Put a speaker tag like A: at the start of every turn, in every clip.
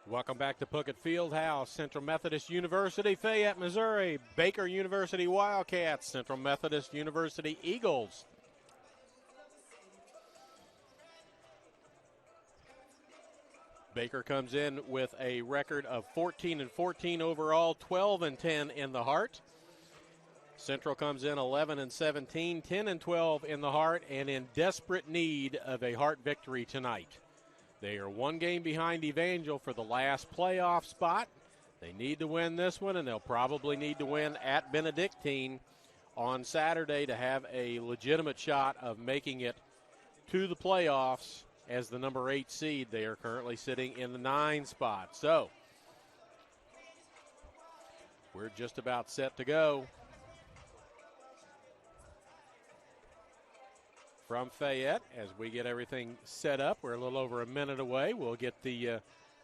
A: Welcome back to Puckett Fieldhouse. Central Methodist University, Fayette, Missouri. Baker University Wildcats, Central Methodist University Eagles. Baker comes in with a record of 14-14 overall, 12-10 in the Heart. Central comes in 11-17, 10-12 in the Heart, and in desperate need of a Heart victory tonight. They are one game behind Evangel for the last playoff spot. They need to win this one, and they'll probably need to win at Benedictine on Saturday to have a legitimate shot of making it to the playoffs as the number 8 seed. They are currently sitting in the 9 spot. So we're just about set to go. From Fayette, as we get everything set up, we're a little over a minute away. We'll get the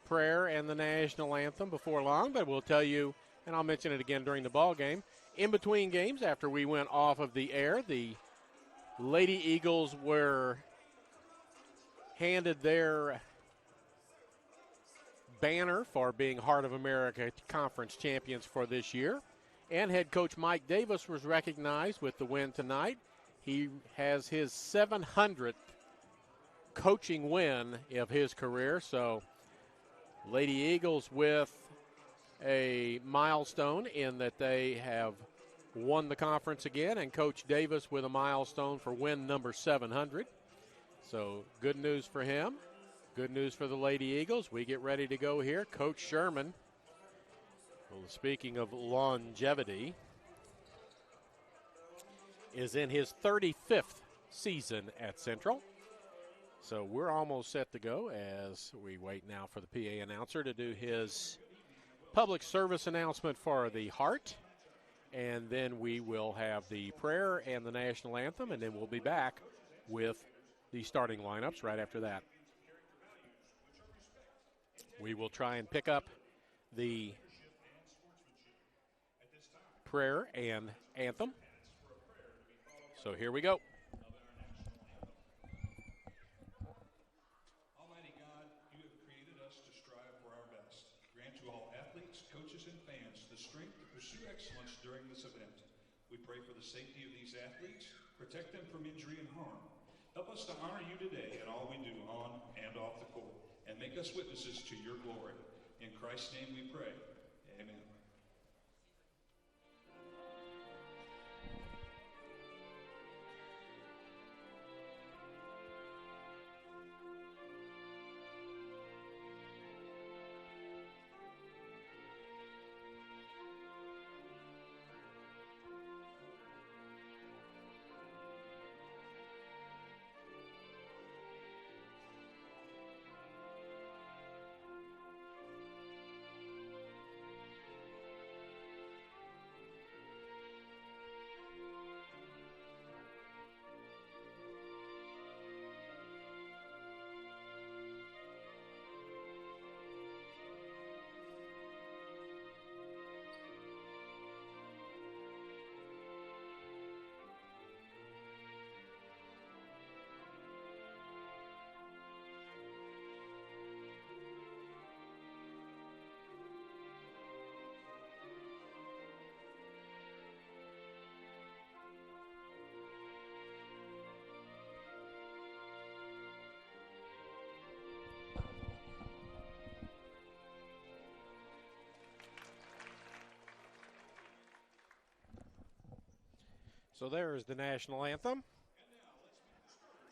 A: prayer and the national anthem before long, but we'll tell you, and I'll mention it again during the ball game, in between games after we went off of the air, the Lady Eagles were handed their banner for being Heart of America Conference champions for this year, and head coach Mike Davis was recognized with the win tonight. He has his 700th coaching win of his career. So Lady Eagles with a milestone in that they have won the conference again, and Coach Davis with a milestone for win number 700. So good news for him. Good news for the Lady Eagles. We get ready to go here. Coach Sherman, well, speaking of longevity, is in his 35th season at Central. So we're almost set to go as we wait now for the PA announcer to do his public service announcement for the Heart. And then we will have the prayer and the national anthem, and then we'll be back with the starting lineups right after that. We will try and pick up the prayer and anthem. So here we go.
B: Almighty God, you have created us to strive for our best. Grant to all athletes, coaches, and fans the strength to pursue excellence during this event. We pray for the safety of these athletes, protect them from injury and harm. Help us to honor you today in all we do on and off the court, and make us witnesses to your glory. In Christ's name we pray. Amen.
A: So there is the national anthem.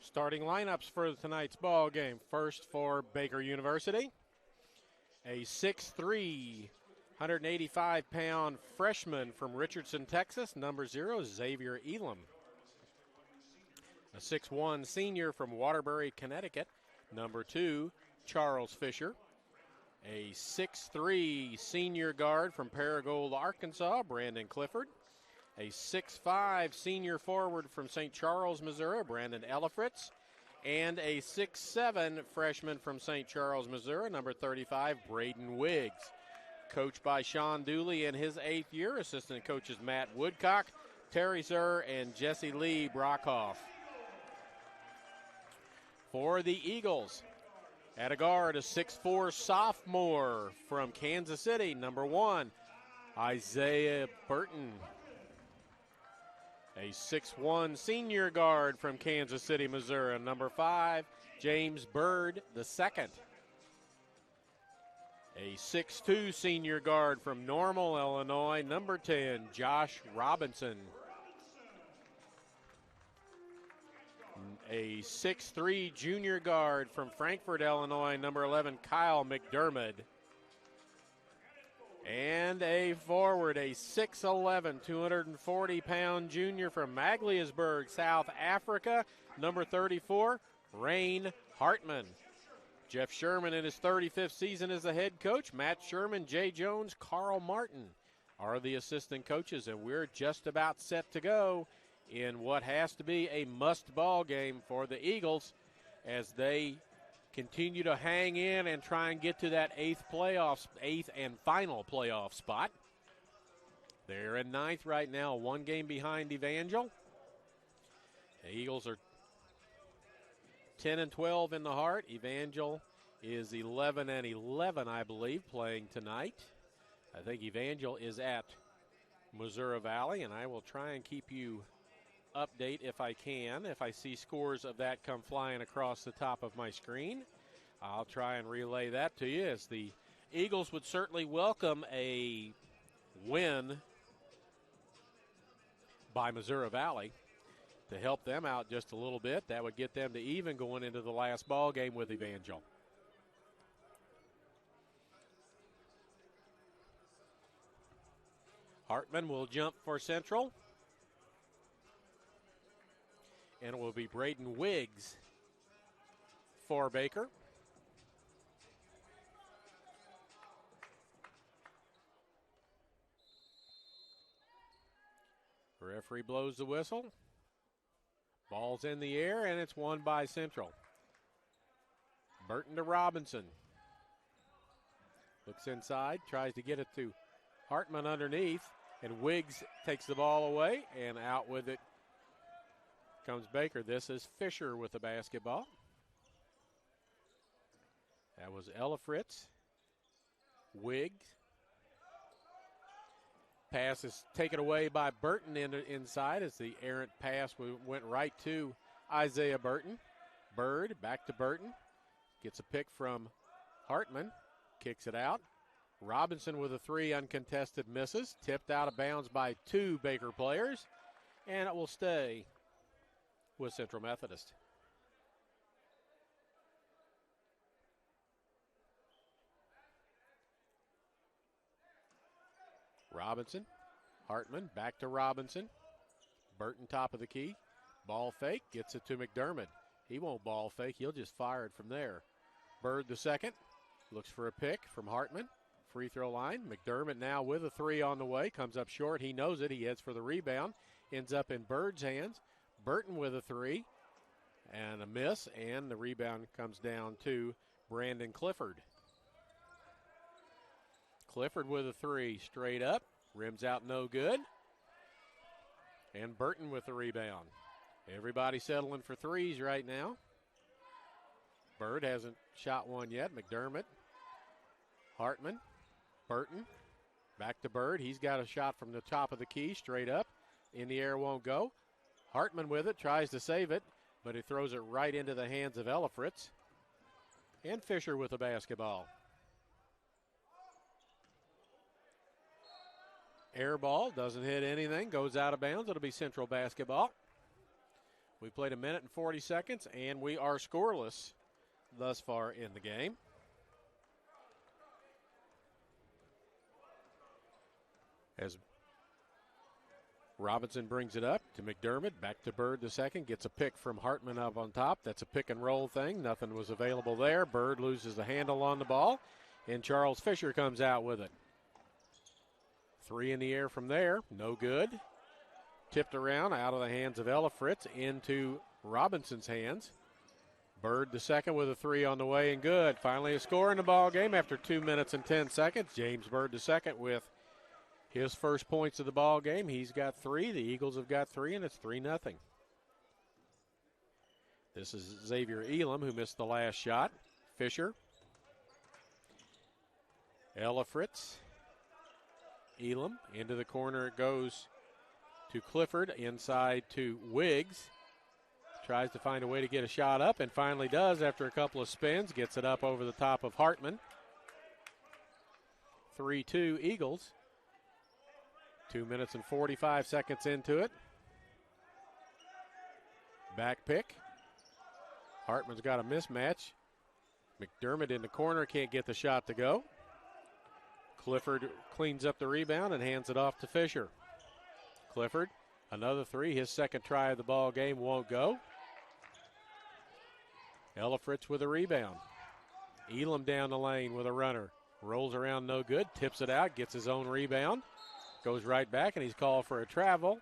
A: Starting lineups for tonight's ball game. First for Baker University, a 6'3", 185-pound freshman from Richardson, Texas, number 0, Xavier Elam. A 6'1" senior from Waterbury, Connecticut, number 2, Charles Fisher. A 6'3" senior guard from Paragould, Arkansas, Brandon Clifford. A 6'5" senior forward from St. Charles, Missouri, Brandon Elifritz. And a 6'7" freshman from St. Charles, Missouri, number 35, Braden Wiggs. Coached by Sean Dooley in his 8th year. Assistant coaches Matt Woodcock, Terry Zur, and Jesse Lee Brockhoff. For the Eagles, At a guard, a 6'4" sophomore from Kansas City, number 1, Isaiah Burton. A 6'1" senior guard from Kansas City, Missouri, number 5, James Bird II. A 6'2" senior guard from Normal, Illinois, number 10, Josh Robinson. A 6'3" junior guard from Frankfort, Illinois, number 11, Kyle McDermott. And a forward, a 6'11", 240-pound junior from Magliasburg, South Africa, number 34, Rain Hartman. Jeff Sherman in his 35th season as the head coach. Matt Sherman, Jay Jones, Carl Martin are the assistant coaches, and we're just about set to go in what has to be a must-ball game for the Eagles as they continue to hang in and try and get to that eighth and final playoff spot. They're in 9th right now, 1 game behind Evangel. The Eagles are 10-12 in the heart. Evangel is 11-11, I believe, playing tonight. I think Evangel is at Missouri Valley, and I will try and keep you update if I can. If I see scores of that come flying across the top of my screen, I'll try and relay that to you, as the Eagles would certainly welcome a win by Missouri Valley to help them out just a little bit. That would get them to even going into the last ball game with Evangel. Hartman will jump for Central. And it will be Braden Wiggs for Baker. Referee blows the whistle. Ball's in the air, and it's won by Central. Burton to Robinson. Looks inside, tries to get it to Hartman underneath, and Wiggs takes the ball away, and out with it comes Baker. This is Fisher with the basketball. That was Ella Fritz. Wiggs. Pass is taken away by Burton inside as the errant pass went right to Isaiah Burton. Bird back to Burton. Gets a pick from Hartman. Kicks it out. Robinson with a 3, uncontested, misses. Tipped out of bounds by 2 Baker players. And it will stay with Central Methodist. Robinson, Hartman, back to Robinson. Burton top of the key. Ball fake, gets it to McDermott. He won't ball fake, he'll just fire it from there. Bird the second, looks for a pick from Hartman. Free throw line. McDermott now with a 3 on the way. Comes up short, he knows it, he heads for the rebound. Ends up in Bird's hands. Burton with a 3 and a miss, and the rebound comes down to Brandon Clifford. Clifford with a 3 straight up, rims out no good, and Burton with the rebound. Everybody settling for threes right now. Bird hasn't shot one yet. McDermott, Hartman, Burton, back to Bird. He's got a shot from the top of the key, straight up. In the air, won't go. Hartman with it, tries to save it, but he throws it right into the hands of Ella Fritz. And Fisher with the basketball. Air ball, doesn't hit anything, goes out of bounds. It'll be Central basketball. We played 1 minute and 40 seconds, and we are scoreless thus far in the game. As Robinson brings it up to McDermott, back to Bird the second, gets a pick from Hartman up on top. That's a pick and roll thing. Nothing was available there. Bird loses the handle on the ball, and Charles Fisher comes out with it. 3 in the air from there, no good. Tipped around out of the hands of Ella Fritz into Robinson's hands. Bird the second with a 3 on the way and good. Finally a score in the ball game after 2 minutes and 10 seconds. James Bird the second with his first points of the ball game. He's got 3. The Eagles have got 3, and it's 3-0. This is Xavier Elam, who missed the last shot. Fisher. Ella Fritz. Elam into the corner it goes to Clifford, inside to Wiggs. Tries to find a way to get a shot up and finally does after a couple of spins. Gets it up over the top of Hartman. 3-2 Eagles. 2 minutes and 45 seconds into it. Back pick. Hartman's got a mismatch. McDermott in the corner, can't get the shot to go. Clifford cleans up the rebound and hands it off to Fisher. Clifford, another three. His second try of the ball game won't go. Ella Fritz with a rebound. Elam down the lane with a runner. Rolls around no good, tips it out, gets his own rebound. Goes right back, and he's called for a travel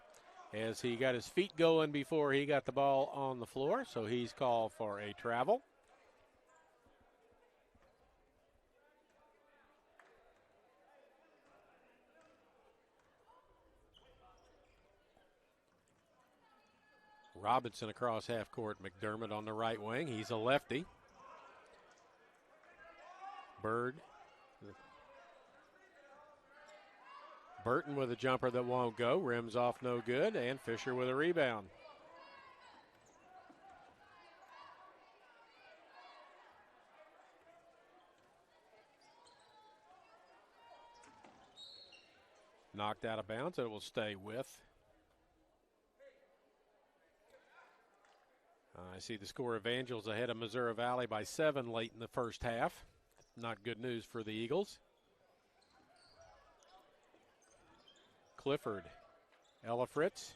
A: as he got his feet going before he got the ball on the floor, so he's called for a travel. Robinson across half court. McDermott on the right wing. He's a lefty. Burton with a jumper that won't go. Rims off no good. And Fisher with a rebound. Knocked out of bounds, and it will stay with. I see the score of Angels ahead of Missouri Valley by 7 late in the first half. Not good news for the Eagles. Clifford, Ella Fritz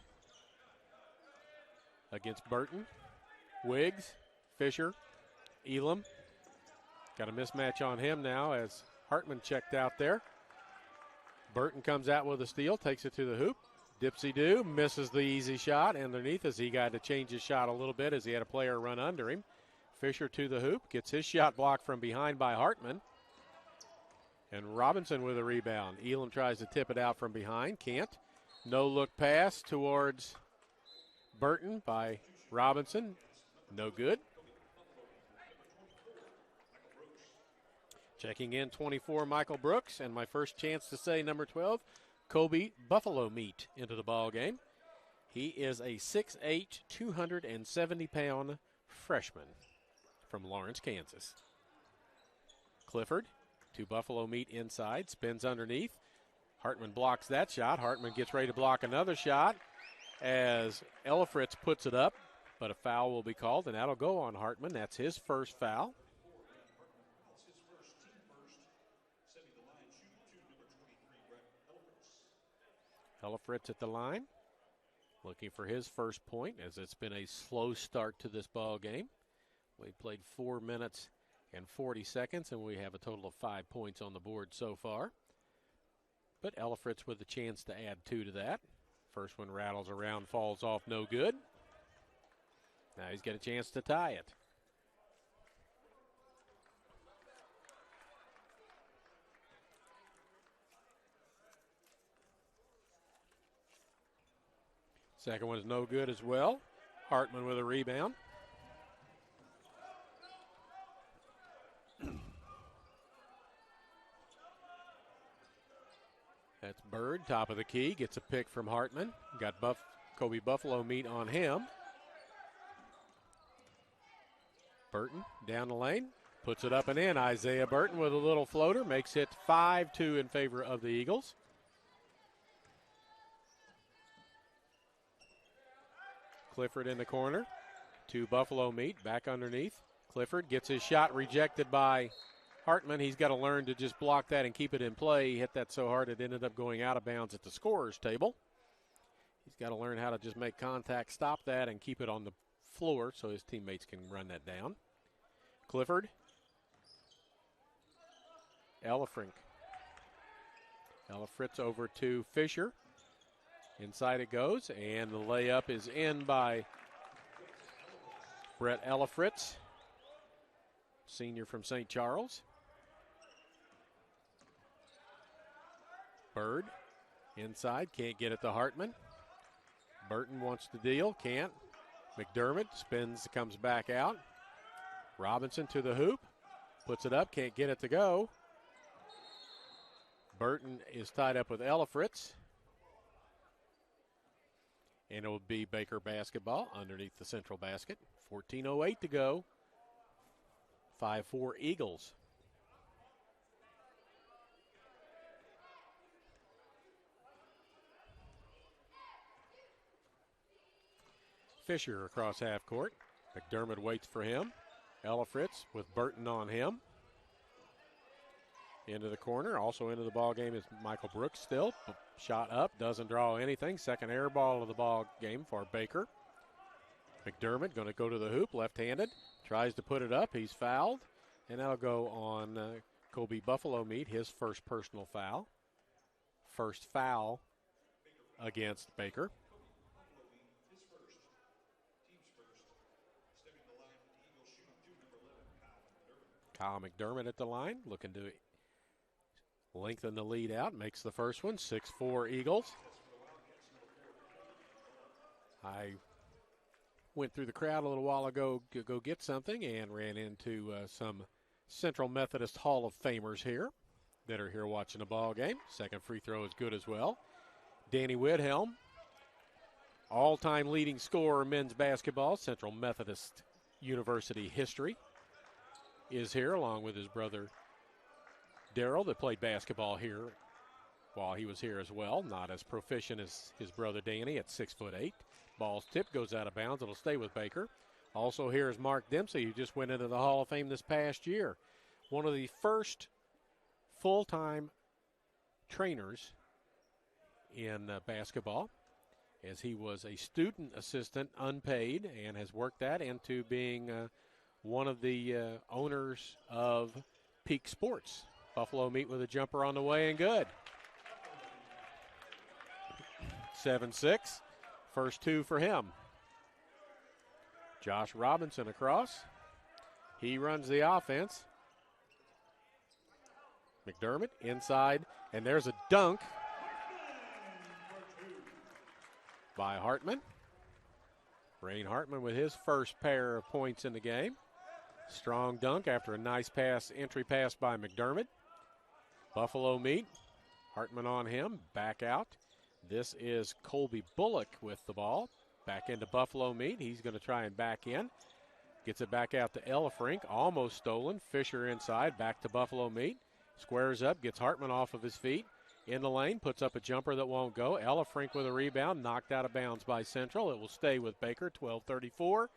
A: against Burton. Wiggs, Fisher, Elam. Got a mismatch on him now as Hartman checked out there. Burton comes out with a steal, takes it to the hoop. Dipsy-do, misses the easy shot underneath as he got to change his shot a little bit as he had a player run under him. Fisher to the hoop, gets his shot blocked from behind by Hartman. And Robinson with a rebound. Elam tries to tip it out from behind, can't. No look pass towards Burton by Robinson, no good. Checking in 24, Michael Brooks, and my first chance to say number 12, Kobe Buffalo Meat into the ball game. He is a 6'8", 270-pound freshman from Lawrence, Kansas. Clifford to Buffalo Meat inside, spins underneath. Hartman blocks that shot. Hartman gets ready to block another shot as Ella Fritz puts it up, but a foul will be called, and that'll go on Hartman. That's his first foul. Ella Fritz at the line, looking for his first point as it's been a slow start to this ball game. We played 4 minutes and 40 seconds, and we have a total of 5 points on the board so far. But Ella Fritz with the chance to add 2 to that. First one rattles around, falls off, no good. Now he's got a chance to tie it. Second one is no good as well. Hartman with a rebound. That's Bird, top of the key, gets a pick from Hartman. Got Kobe Buffalo Meat on him. Burton down the lane, puts it up and in. Isaiah Burton with a little floater, makes it 5-2 in favor of the Eagles. Clifford in the corner to Buffalo Meat, back underneath. Clifford gets his shot rejected by Hartman. He's got to learn to just block that and keep it in play. He hit that so hard it ended up going out of bounds at the scorer's table. He's got to learn how to just make contact, stop that, and keep it on the floor so his teammates can run that down. Clifford. Ella Fritz over to Fisher. Inside it goes, and the layup is in by Brett Ella Fritz, senior from St. Charles. Bird inside, can't get it to Hartman. Burton wants to deal, can't. McDermott spins, comes back out. Robinson to the hoop. Puts it up, can't get it to go. Burton is tied up with Elifritz. And it will be Baker basketball underneath the central basket. 14:08 to go. 5-4 Eagles. Fisher across half court. McDermott waits for him. Elifritz with Burton on him. Into the corner. Also into the ball game is Michael Brooks still. Shot up, doesn't draw anything. Second air ball of the ball game for Baker. McDermott going to go to the hoop, left-handed. Tries to put it up. He's fouled. And that'll go on Kobe Buffalo Meat, his first personal foul. First foul against Baker. Kyle McDermott at the line, looking to lengthen the lead out. Makes the first one, 6-4 Eagles. I went through the crowd a little while ago to go get something and ran into some Central Methodist Hall of Famers here that are here watching the ball game. Second free throw is good as well. Danny Widhelm, all-time leading scorer men's basketball, Central Methodist University history, is here along with his brother Darrell that played basketball here while he was here as well. Not as proficient as his brother Danny at 6'8". Ball's tip goes out of bounds. It'll stay with Baker. Also here is Mark Dempsey, who just went into the Hall of Fame this past year. One of the first full-time trainers in basketball, as he was a student assistant, unpaid, and has worked that into being one of the owners of Peak Sports. Buffalo Meat with a jumper on the way and good. 7-6. First two for him. Josh Robinson across. He runs the offense. McDermott inside, and there's a dunk by Hartman. Rain Hartman with his first pair of points in the game. Strong dunk after a nice entry pass by McDermott. Buffalo Meat, Hartman on him, back out. This is Colby Bullock with the ball. Back into Buffalo Meat. He's going to try and back in. Gets it back out to Elifrink. Almost stolen. Fisher inside. Back to Buffalo Meat. Squares up. Gets Hartman off of his feet. In the lane. Puts up a jumper that won't go. Elifrink with a rebound. Knocked out of bounds by Central. It will stay with Baker. 12:34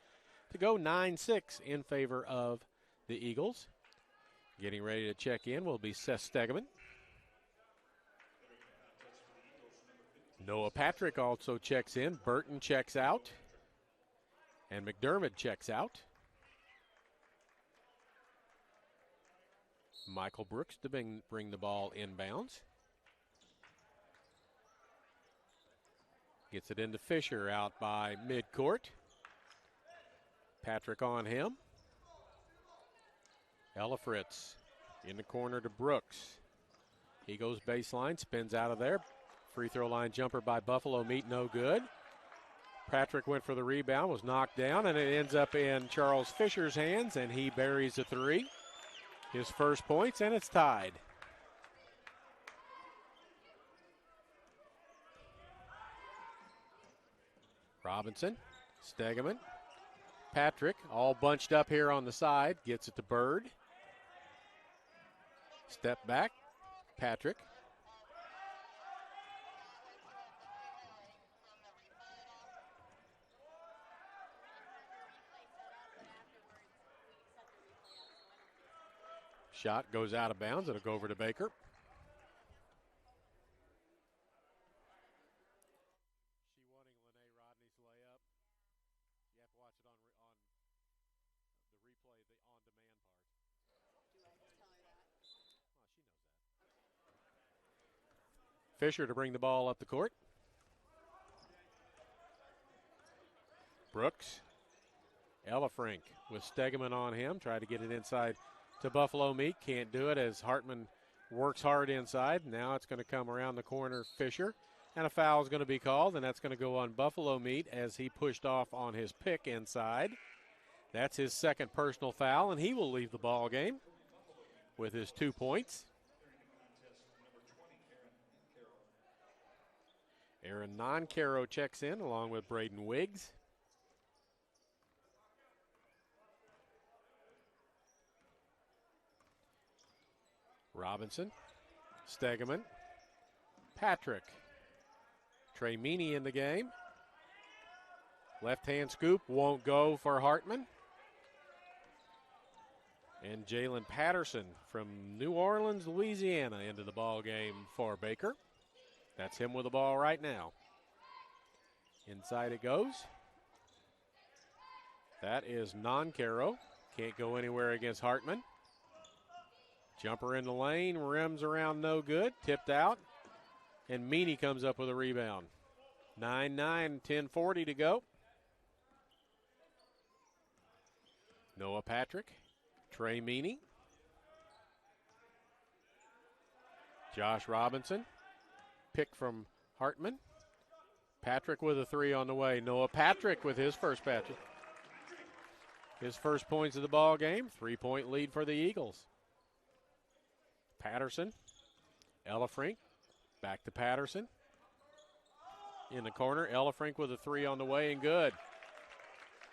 A: to go. 9-6 in favor of the Eagles. Getting ready to check in will be Seth Stegeman. Noah Patrick also checks in. Burton checks out. And McDermott checks out. Michael Brooks to bring the ball inbounds. Gets it into Fisher out by midcourt. Patrick on him. Elifritz in the corner to Brooks. He goes baseline, spins out of there. Free throw line jumper by Buffalo Meat, no good. Patrick went for the rebound, was knocked down, and it ends up in Charles Fisher's hands, and he buries a three. His first points, and it's tied. Robinson, Stegeman, Patrick, all bunched up here on the side, gets it to Bird. Step back, Patrick. Shot goes out of bounds. It'll go over to Baker. She wanting Lene Rodney's layup. You have to watch it on the replay, the on-demand part. Do I tell her that? Well, she knows that. Fisher to bring the ball up the court. Brooks. Elifrink with Stegeman on him. Try to get it inside to Buffalo Meat. Can't do it as Hartman works hard inside. Now it's going to come around the corner, Fisher. And a foul is going to be called, and that's going to go on Buffalo Meat as he pushed off on his pick inside. That's his second personal foul, and he will leave the ball game. with his 2 points. Aaron Noncaro checks in along with Braden Wiggs. Robinson, Stegeman, Patrick, Trey Meany in the game. Left-hand scoop won't go for Hartman. And Jalen Patterson from New Orleans, Louisiana, into the ball game for Baker. That's him with the ball right now. Inside it goes. That is Noncaro. Can't go anywhere against Hartman. Jumper in the lane, rims around no good, tipped out. And Meany comes up with a rebound. 9-9, 10:40 to go. Noah Patrick, Trey Meany. Josh Robinson, pick from Hartman. Patrick with a 3 on the way. Noah Patrick with his first Patrick. His first points of the ball game. 3-point lead for the Eagles. Patterson, Elefrink, back to Patterson. In the corner, Elefrink with a 3 on the way and good.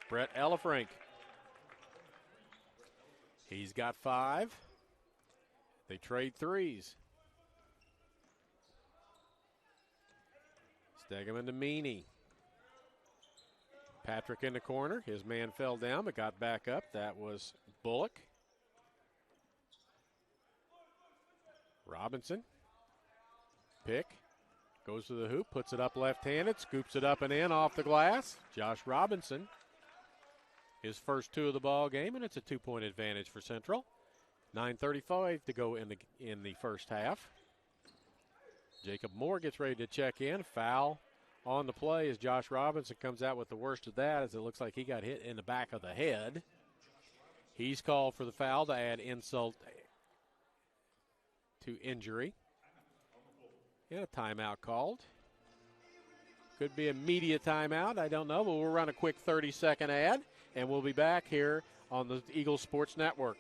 A: Brett Elefrink. He's got 5. They trade threes. Stegeman to Meany. Patrick in the corner. His man fell down but got back up. That was Bullock. Robinson. Pick. Goes to the hoop. Puts it up left-handed. Scoops it up and in off the glass. Josh Robinson. His first 2 of the ball game, and it's a 2-point advantage for Central. 9:35 to go in the first half. Jacob Moore gets ready to check in. Foul on the play as Josh Robinson comes out with the worst of that, as it looks like he got hit in the back of the head. He's called for the foul to add insult to injury. And a timeout called. Could be a media timeout, I don't know, but we'll run a quick 30-second ad, and we'll be back here on the Eagles Sports Network.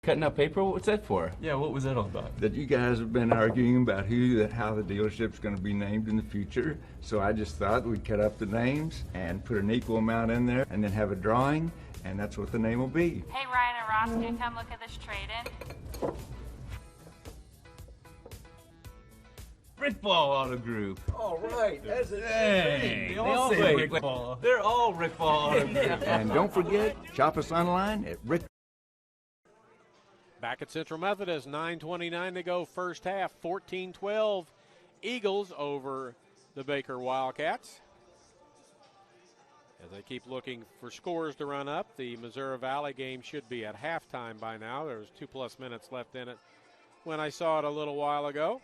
C: Cutting up paper? What's that for?
D: Yeah, what was that all about?
E: That you guys have been arguing about how the dealership's going to be named in the future. So I just thought we'd cut up the names and put an equal amount in there and then have a drawing, and that's what the name will be.
F: Hey, Ryan and Ross, can you come look at this trade-in?
C: Rick Ball Auto Group.
D: All right, that's a
C: Hey,
D: They all say Rick Ball. They're all Rick Ball Auto Group.
E: And don't forget, shop us online at Rick.
A: Back at Central Methodist, 9:29 to go first half, 14-12 Eagles over the Baker Wildcats. As they keep looking for scores to run up, the Missouri Valley game should be at halftime by now. There's 2+ minutes left in it when I saw it a little while ago.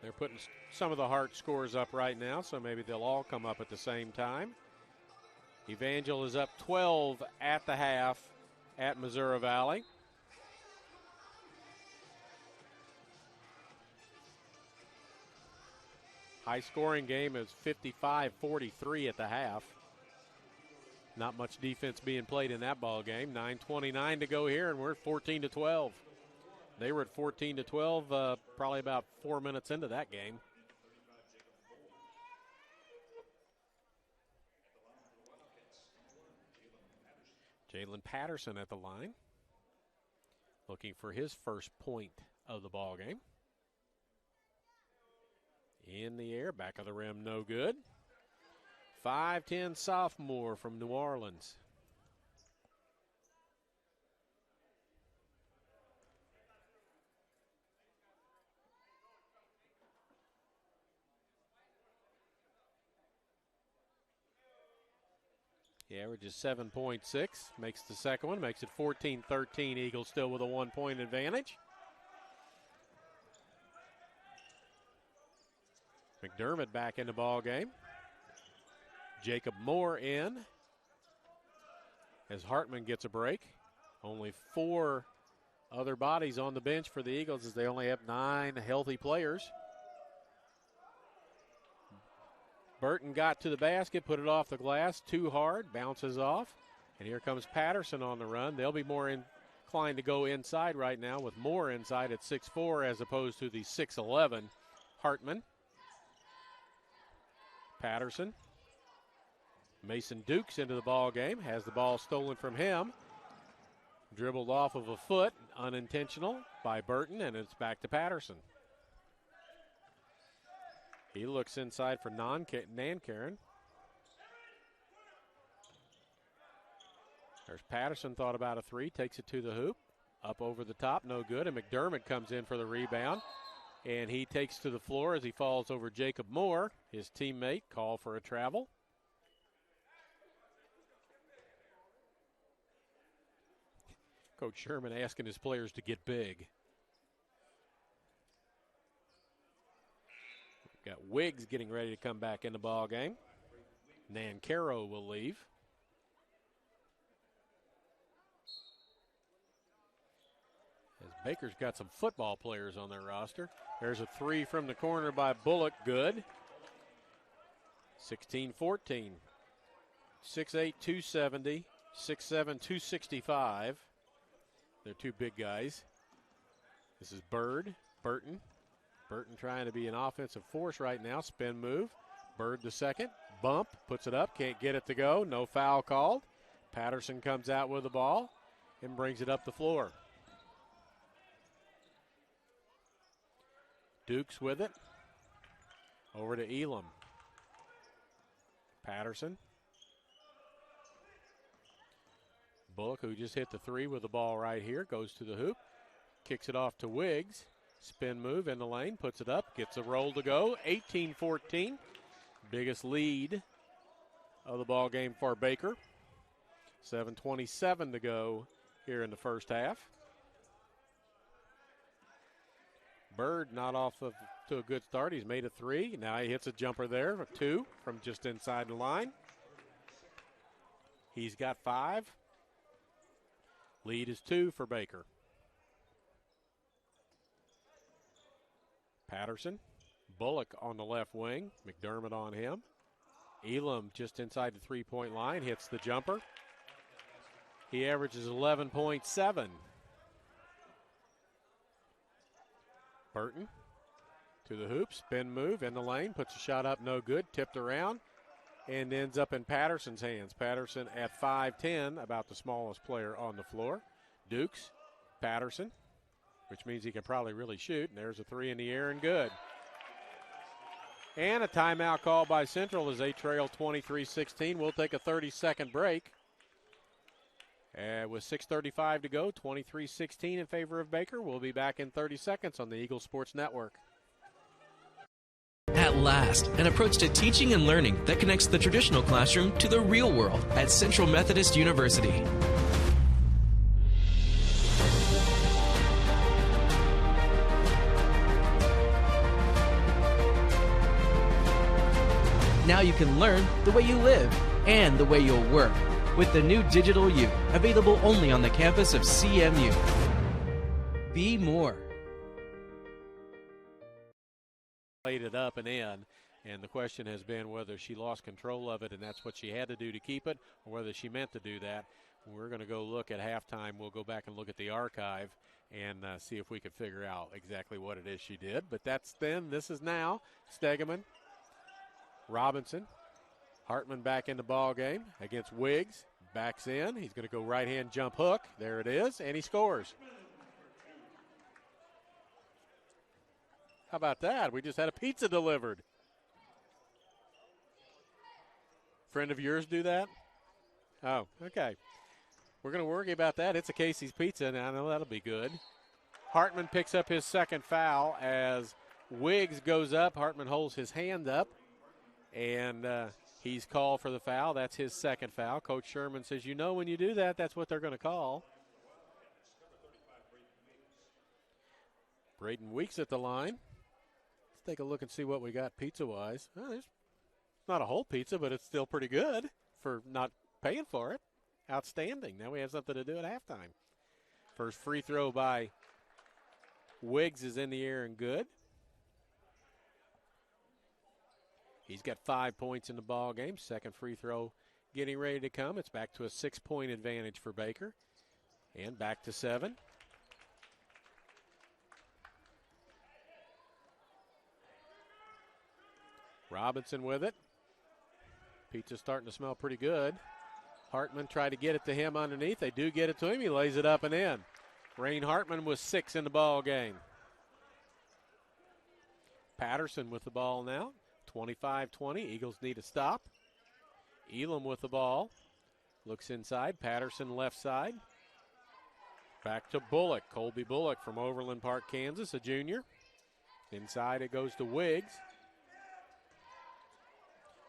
A: They're putting some of the Hart scores up right now, so maybe they'll all come up at the same time. Evangel is up 12 at the half at Missouri Valley. High-scoring game is 55-43 at the half. Not much defense being played in that ball game. 9:29 to go here, and we're at 14-12. They were at 14-12 probably about 4 minutes into that game. Jalen Patterson at the line, looking for his first point of the ball game. In the air, back of the rim, no good. 5'10" sophomore from New Orleans. He averages 7.6, makes the second one, makes it 14-13. Eagles still with a 1-point advantage. McDermott back in the ball game. Jacob Moore in as Hartman gets a break. Only 4 other bodies on the bench for the Eagles as they only have 9 healthy players. Burton got to the basket, put it off the glass, too hard, bounces off. And here comes Patterson on the run. They'll be more inclined to go inside right now with Moore inside at 6'4" as opposed to the 6'11" Hartman. Patterson. Mason Dukes into the ball game. Has the ball stolen from him. Dribbled off of a foot, unintentional by Burton, and it's back to Patterson. He looks inside for Nancaron. There's Patterson, thought about a three, takes it to the hoop. Up over the top, no good, and McDermott comes in for the rebound. And he takes to the floor as he falls over Jacob Moore, his teammate, call for a travel. Coach Sherman asking his players to get big. We've got Wiggs getting ready to come back in the ball game. Nancaro will leave. As Baker's got some football players on their roster. There's a three from the corner by Bullock, good. 16-14. 6'8", 270, 6'7", 265. They're two big guys. This is Burton. Burton trying to be an offensive force right now. Spin move. Bird the second. Bump. Puts it up. Can't get it to go. No foul called. Patterson comes out with the ball and brings it up the floor. Dukes with it. Over to Elam. Patterson. Bullock, who just hit the three with the ball right here, goes to the hoop. Kicks it off to Wiggs. Spin move in the lane. Puts it up. Gets a roll to go. 18-14. Biggest lead of the ball game for Baker. 7:27 to go here in the first half. Bird not off to a good start. He's made a three. Now he hits a jumper there, a two from just inside the line. He's got 5. Lead is 2 for Baker. Patterson. Bullock on the left wing. McDermott on him. Elam just inside the three-point line. Hits the jumper. He averages 11.7. Burton to the hoop. Spin move in the lane. Puts a shot up, no good. Tipped around. And ends up in Patterson's hands. Patterson at 5'10", about the smallest player on the floor. Dukes, Patterson, which means he can probably really shoot. And there's a three in the air and good. And a timeout call by Central as they trail 23-16. We'll take a 30-second break. With 6:35 to go, 23-16 in favor of Baker. We'll be back in 30 seconds on the Eagle Sports Network.
G: At last, an approach to teaching and learning that connects the traditional classroom to the real world at Central Methodist University. Now you can learn the way you live and the way you'll work with the new Digital U, available only on the campus of CMU. Be more.
A: Played it up and in, and the question has been whether she lost control of it and that's what she had to do to keep it, or whether she meant to do that. We're going to go look at halftime. We'll go back and look at the archive and see if we can figure out exactly what it is she did. But that's then. This is now. Stegeman, Robinson, Hartman back in the ball game against Wiggs. Backs in. He's going to go right-hand jump hook. There it is, and he scores. How about that? We just had a pizza delivered. Friend of yours do that? Oh, okay. We're going to worry about that. It's a Casey's Pizza, and I know that'll be good. Hartman picks up his second foul as Wiggs goes up. Hartman holds his hand up, and he's called for the foul. That's his second foul. Coach Sherman says, you know when you do that, that's what they're going to call. Braden Weeks at the line. Let's take a look and see what we got pizza-wise. Oh, it's not a whole pizza, but it's still pretty good for not paying for it. Outstanding. Now we have something to do at halftime. First free throw by Wiggs is in the air and good. He's got 5 points in the ball game. Second free throw getting ready to come. It's back to a 6-point advantage for Baker. And back to 7. Robinson with it. Pizza's starting to smell pretty good. Hartman tried to get it to him underneath. They do get it to him. He lays it up and in. Rain Hartman with 6 in the ball game. Patterson with the ball now. 25-20. Eagles need a stop. Elam with the ball. Looks inside. Patterson left side. Back to Bullock. Colby Bullock from Overland Park, Kansas, a junior. Inside it goes to Wiggs.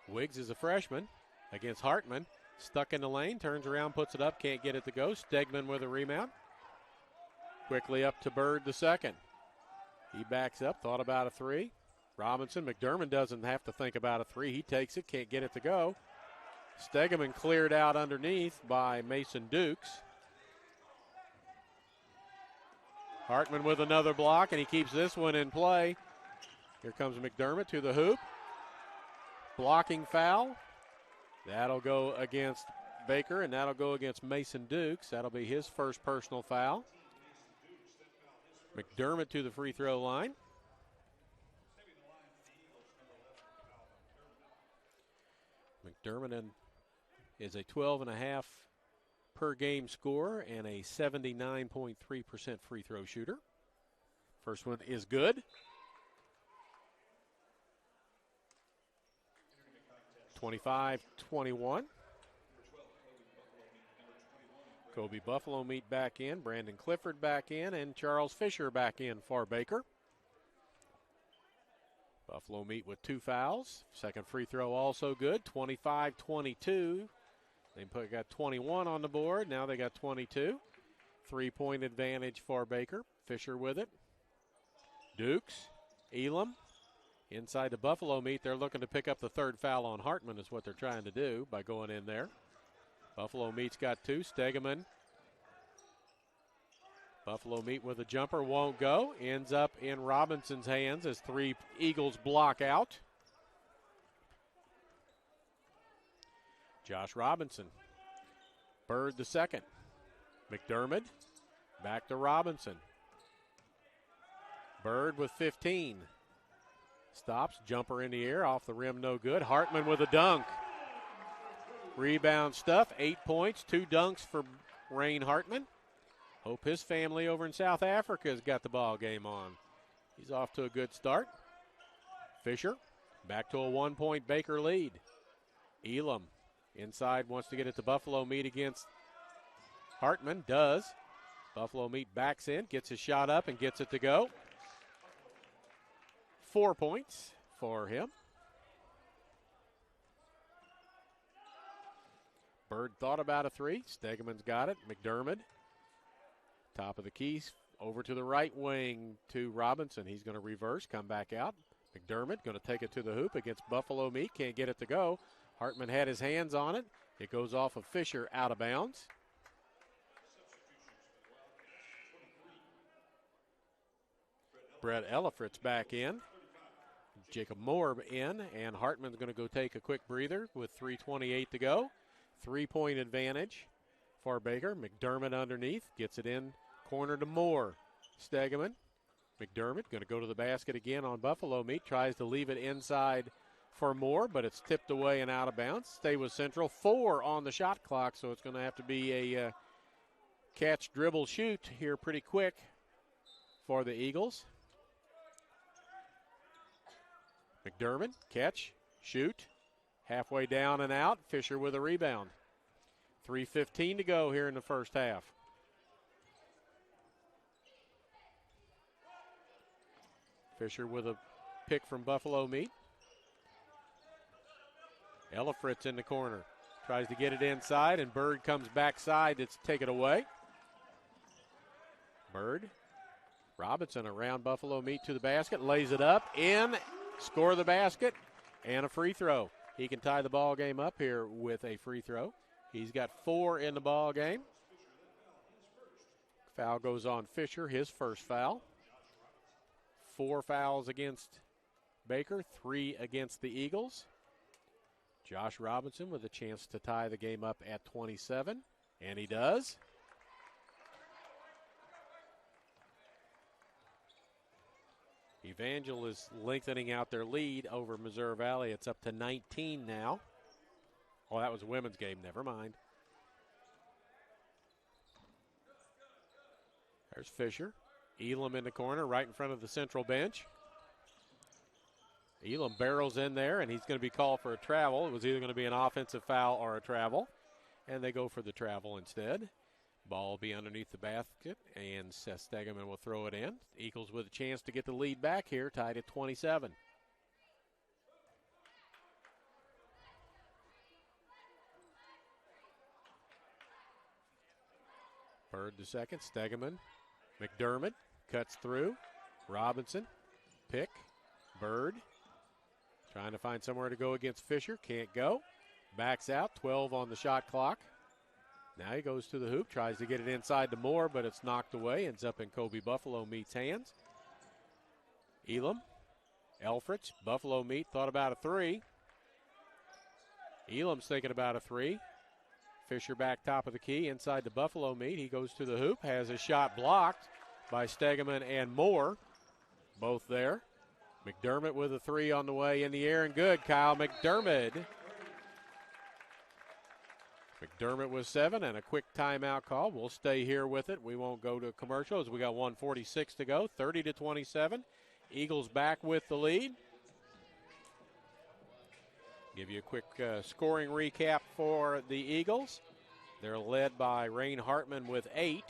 A: Wiggs is a freshman against Hartman. Stuck in the lane. Turns around, puts it up. Can't get it to go. Stegman with a rebound. Quickly up to Bird the second. He backs up. Thought about a 3. Robinson. McDermott doesn't have to think about a 3. He takes it. Can't get it to go. Stegman cleared out underneath by Mason Dukes. Hartman with another block, and he keeps this one in play. Here comes McDermott to the hoop. Blocking foul. That'll go against Baker, and that'll go against Mason Dukes. That'll be his first personal foul. McDermott to the free throw line. McDermott is a 12.5 per game scorer and a 79.3% free throw shooter. First one is good. 25-21. Kobe Buffalo Meat back in, Brandon Clifford back in, and Charles Fisher back in for Baker. Buffalo Meat with 2 fouls. Second free throw also good, 25-22. They got 21 on the board. Now they got 22. 3-point advantage for Baker. Fisher with it. Dukes. Elam. Inside the Buffalo Meat, they're looking to pick up the 3rd foul on Hartman is what they're trying to do by going in there. Buffalo Meat's got 2. Stegeman. Buffalo Meat with a jumper. Won't go. Ends up in Robinson's hands as 3 Eagles block out. Josh Robinson. Bird the second. McDermott. Back to Robinson. Bird with 15. Stops. Jumper in the air. Off the rim. No good. Hartman with a dunk. Rebound stuff. 8 points. 2 dunks for Rain Hartman. Hope his family over in South Africa has got the ball game on. He's off to a good start. Fisher. Back to a 1-point Baker lead. Elam. Inside, wants to get it to Buffalo Meat against Hartman. Does. Buffalo Meat backs in, gets his shot up, and gets it to go. 4 points for him. Bird thought about a 3. Stegeman's got it. McDermott. Top of the keys. Over to the right wing to Robinson. He's going to reverse, come back out. McDermott going to take it to the hoop against Buffalo Meat. Can't get it to go. Hartman had his hands on it. It goes off of Fisher out of bounds. Brett Ellifritz back in. Jacob Moore in, and Hartman's going to go take a quick breather with 3:28 to go. 3-point advantage for Baker. McDermott underneath, gets it in, corner to Moore. Stegeman. McDermott going to go to the basket again on Buffalo Meat. Tries to leave it inside for Moore, but it's tipped away and out of bounds. Stay with Central. 4 on the shot clock, so it's going to have to be a catch, dribble, shoot here pretty quick for the Eagles. McDermott, catch, shoot. Halfway down and out. Fisher with a rebound. 3:15 to go here in the first half. Fisher with a pick from Buffalo Meat. Ellifritz in the corner. Tries to get it inside, and Bird comes backside to take it away. Bird. Robinson around Buffalo Meat to the basket. Lays it up. In. Score the basket. And a free throw. He can tie the ball game up here with a free throw. He's got 4 in the ball game. Foul goes on Fisher, his first foul. 4 fouls against Baker, 3 against the Eagles. Josh Robinson with a chance to tie the game up at 27, and he does. Evangel is lengthening out their lead over Missouri Valley. It's up to 19 now. Oh, that was a women's game. Never mind. There's Fisher. Elam in the corner right in front of the central bench. Elam barrels in there, and he's going to be called for a travel. It was either going to be an offensive foul or a travel, and they go for the travel instead. Ball will be underneath the basket, and Seth Stegeman will throw it in. Eagles with a chance to get the lead back here, tied at 27. Bird to second, Stegeman. McDermott cuts through. Robinson, pick, Bird. Trying to find somewhere to go against Fisher, can't go. Backs out, 12 on the shot clock. Now he goes to the hoop, tries to get it inside to Moore, but it's knocked away. Ends up in Kobe Buffalo Meat's hands. Elam, Elfrich, Buffalo Meat thought about a three. Elam's thinking about a three. Fisher back top of the key, inside the Buffalo Meat. He goes to the hoop, has a shot blocked by Stegeman and Moore. Both there. McDermott with a three on the way in the air and good. Kyle McDermott. McDermott with 7 and a quick timeout call. We'll stay here with it. We won't go to commercials. We got 1:46 to go, 30-27. Eagles back with the lead. Give you a quick scoring recap for the Eagles. They're led by Rain Hartman with 8.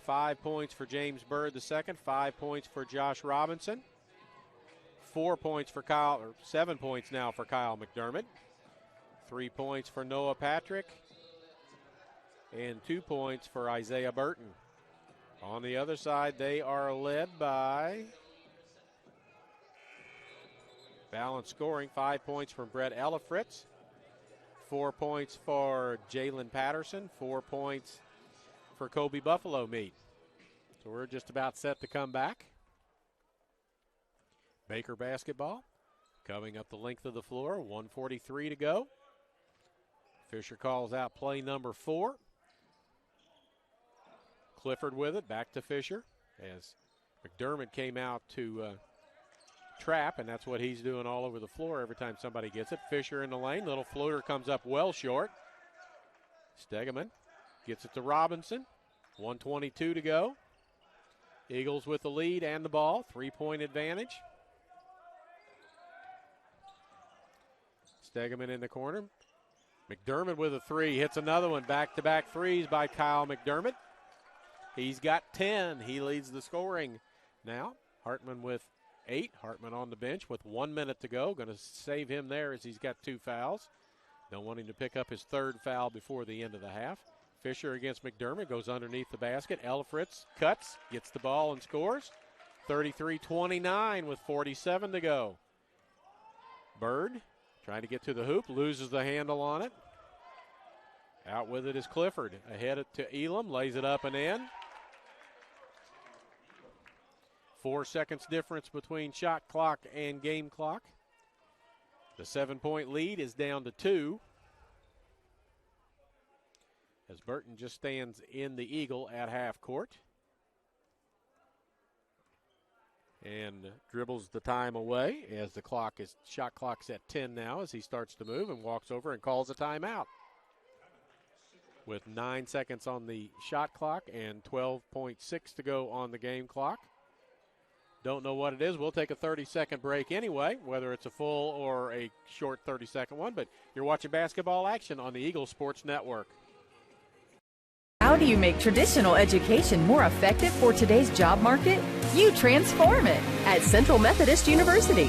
A: 5 points for James Bird II, 5 points for Josh Robinson. 4 points for Kyle, or 7 points now for Kyle McDermott. 3 points for Noah Patrick. And 2 points for Isaiah Burton. On the other side, they are led by balanced scoring. 5 points from Brett Elifritz. 4 points for Jalen Patterson. 4 points for Kobe Buffalo Meat. So we're just about set to come back. Baker basketball coming up the length of the floor. 1:43 to go. Fisher calls out play number 4. Clifford with it, back to Fisher as McDermott came out to trap, and that's what he's doing all over the floor every time somebody gets it. Fisher in the lane, little floater comes up well short. Stegeman gets it to Robinson. 1:22 to go. Eagles with the lead and the ball, 3-point advantage. Stegeman in the corner. McDermott with a 3, hits another one. Back-to-back threes by Kyle McDermott. He's got 10. He leads the scoring now. Hartman with 8. Hartman on the bench with 1 minute to go. Going to save him there as he's got 2 fouls. Don't want him to pick up his 3rd foul before the end of the half. Fisher against McDermott goes underneath the basket. Elifritz cuts, gets the ball and scores. 33-29 with 47 to go. Bird trying to get to the hoop, loses the handle on it. Out with it is Clifford. Ahead to Elam, lays it up and in. 4 seconds difference between shot clock and game clock. The 7-point lead is down to 2. As Burton just stands in the Eagle at half court. And dribbles the time away as the shot clock's at 10 now as he starts to move and walks over and calls a timeout. With 9 seconds on the shot clock and 12.6 to go on the game clock. Don't know what it is. We'll take a 30-second break anyway, whether it's a full or a short 30-second one. But you're watching basketball action on the Eagles Sports Network.
H: How do you make traditional education more effective for today's job market? You transform it at Central Methodist University.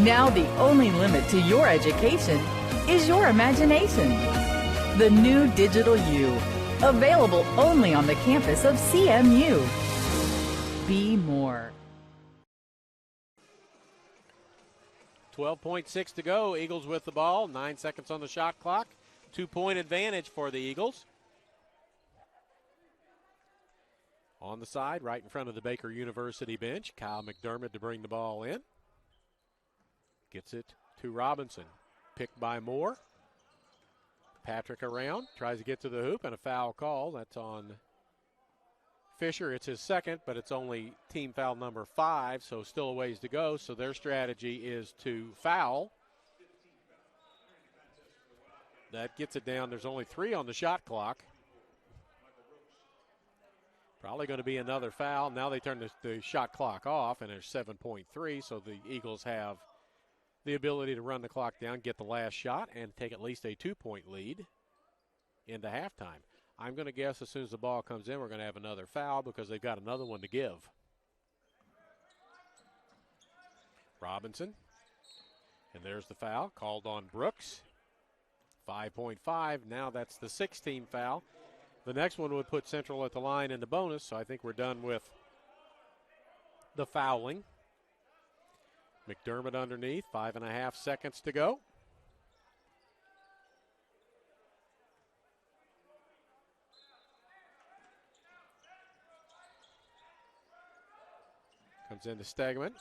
H: Now the only limit to your education is your imagination. The new Digital U, available only on the campus of CMU. Be more.
A: 12.6 to go. Eagles with the ball. 9 seconds on the shot clock. 2-point advantage for the Eagles. On the side, right in front of the Baker University bench, Kyle McDermott to bring the ball in. Gets it to Robinson. Picked by Moore. Patrick around, tries to get to the hoop, and a foul call. That's on Fisher. It's his second, but it's only team foul number 5, so still a ways to go. So their strategy is to foul. That gets it down. There's only 3 on the shot clock. Probably going to be another foul. Now they turn the shot clock off, and there's 7.3, so the Eagles have the ability to run the clock down, get the last shot, and take at least a 2-point lead into halftime. I'm going to guess as soon as the ball comes in, we're going to have another foul because they've got another one to give. Robinson, and there's the foul called on Brooks. 5.5, now that's the 6th-team foul. The next one would put Central at the line in the bonus, so I think we're done with the fouling. McDermott underneath, 5.5 seconds to go. Comes into Stegman.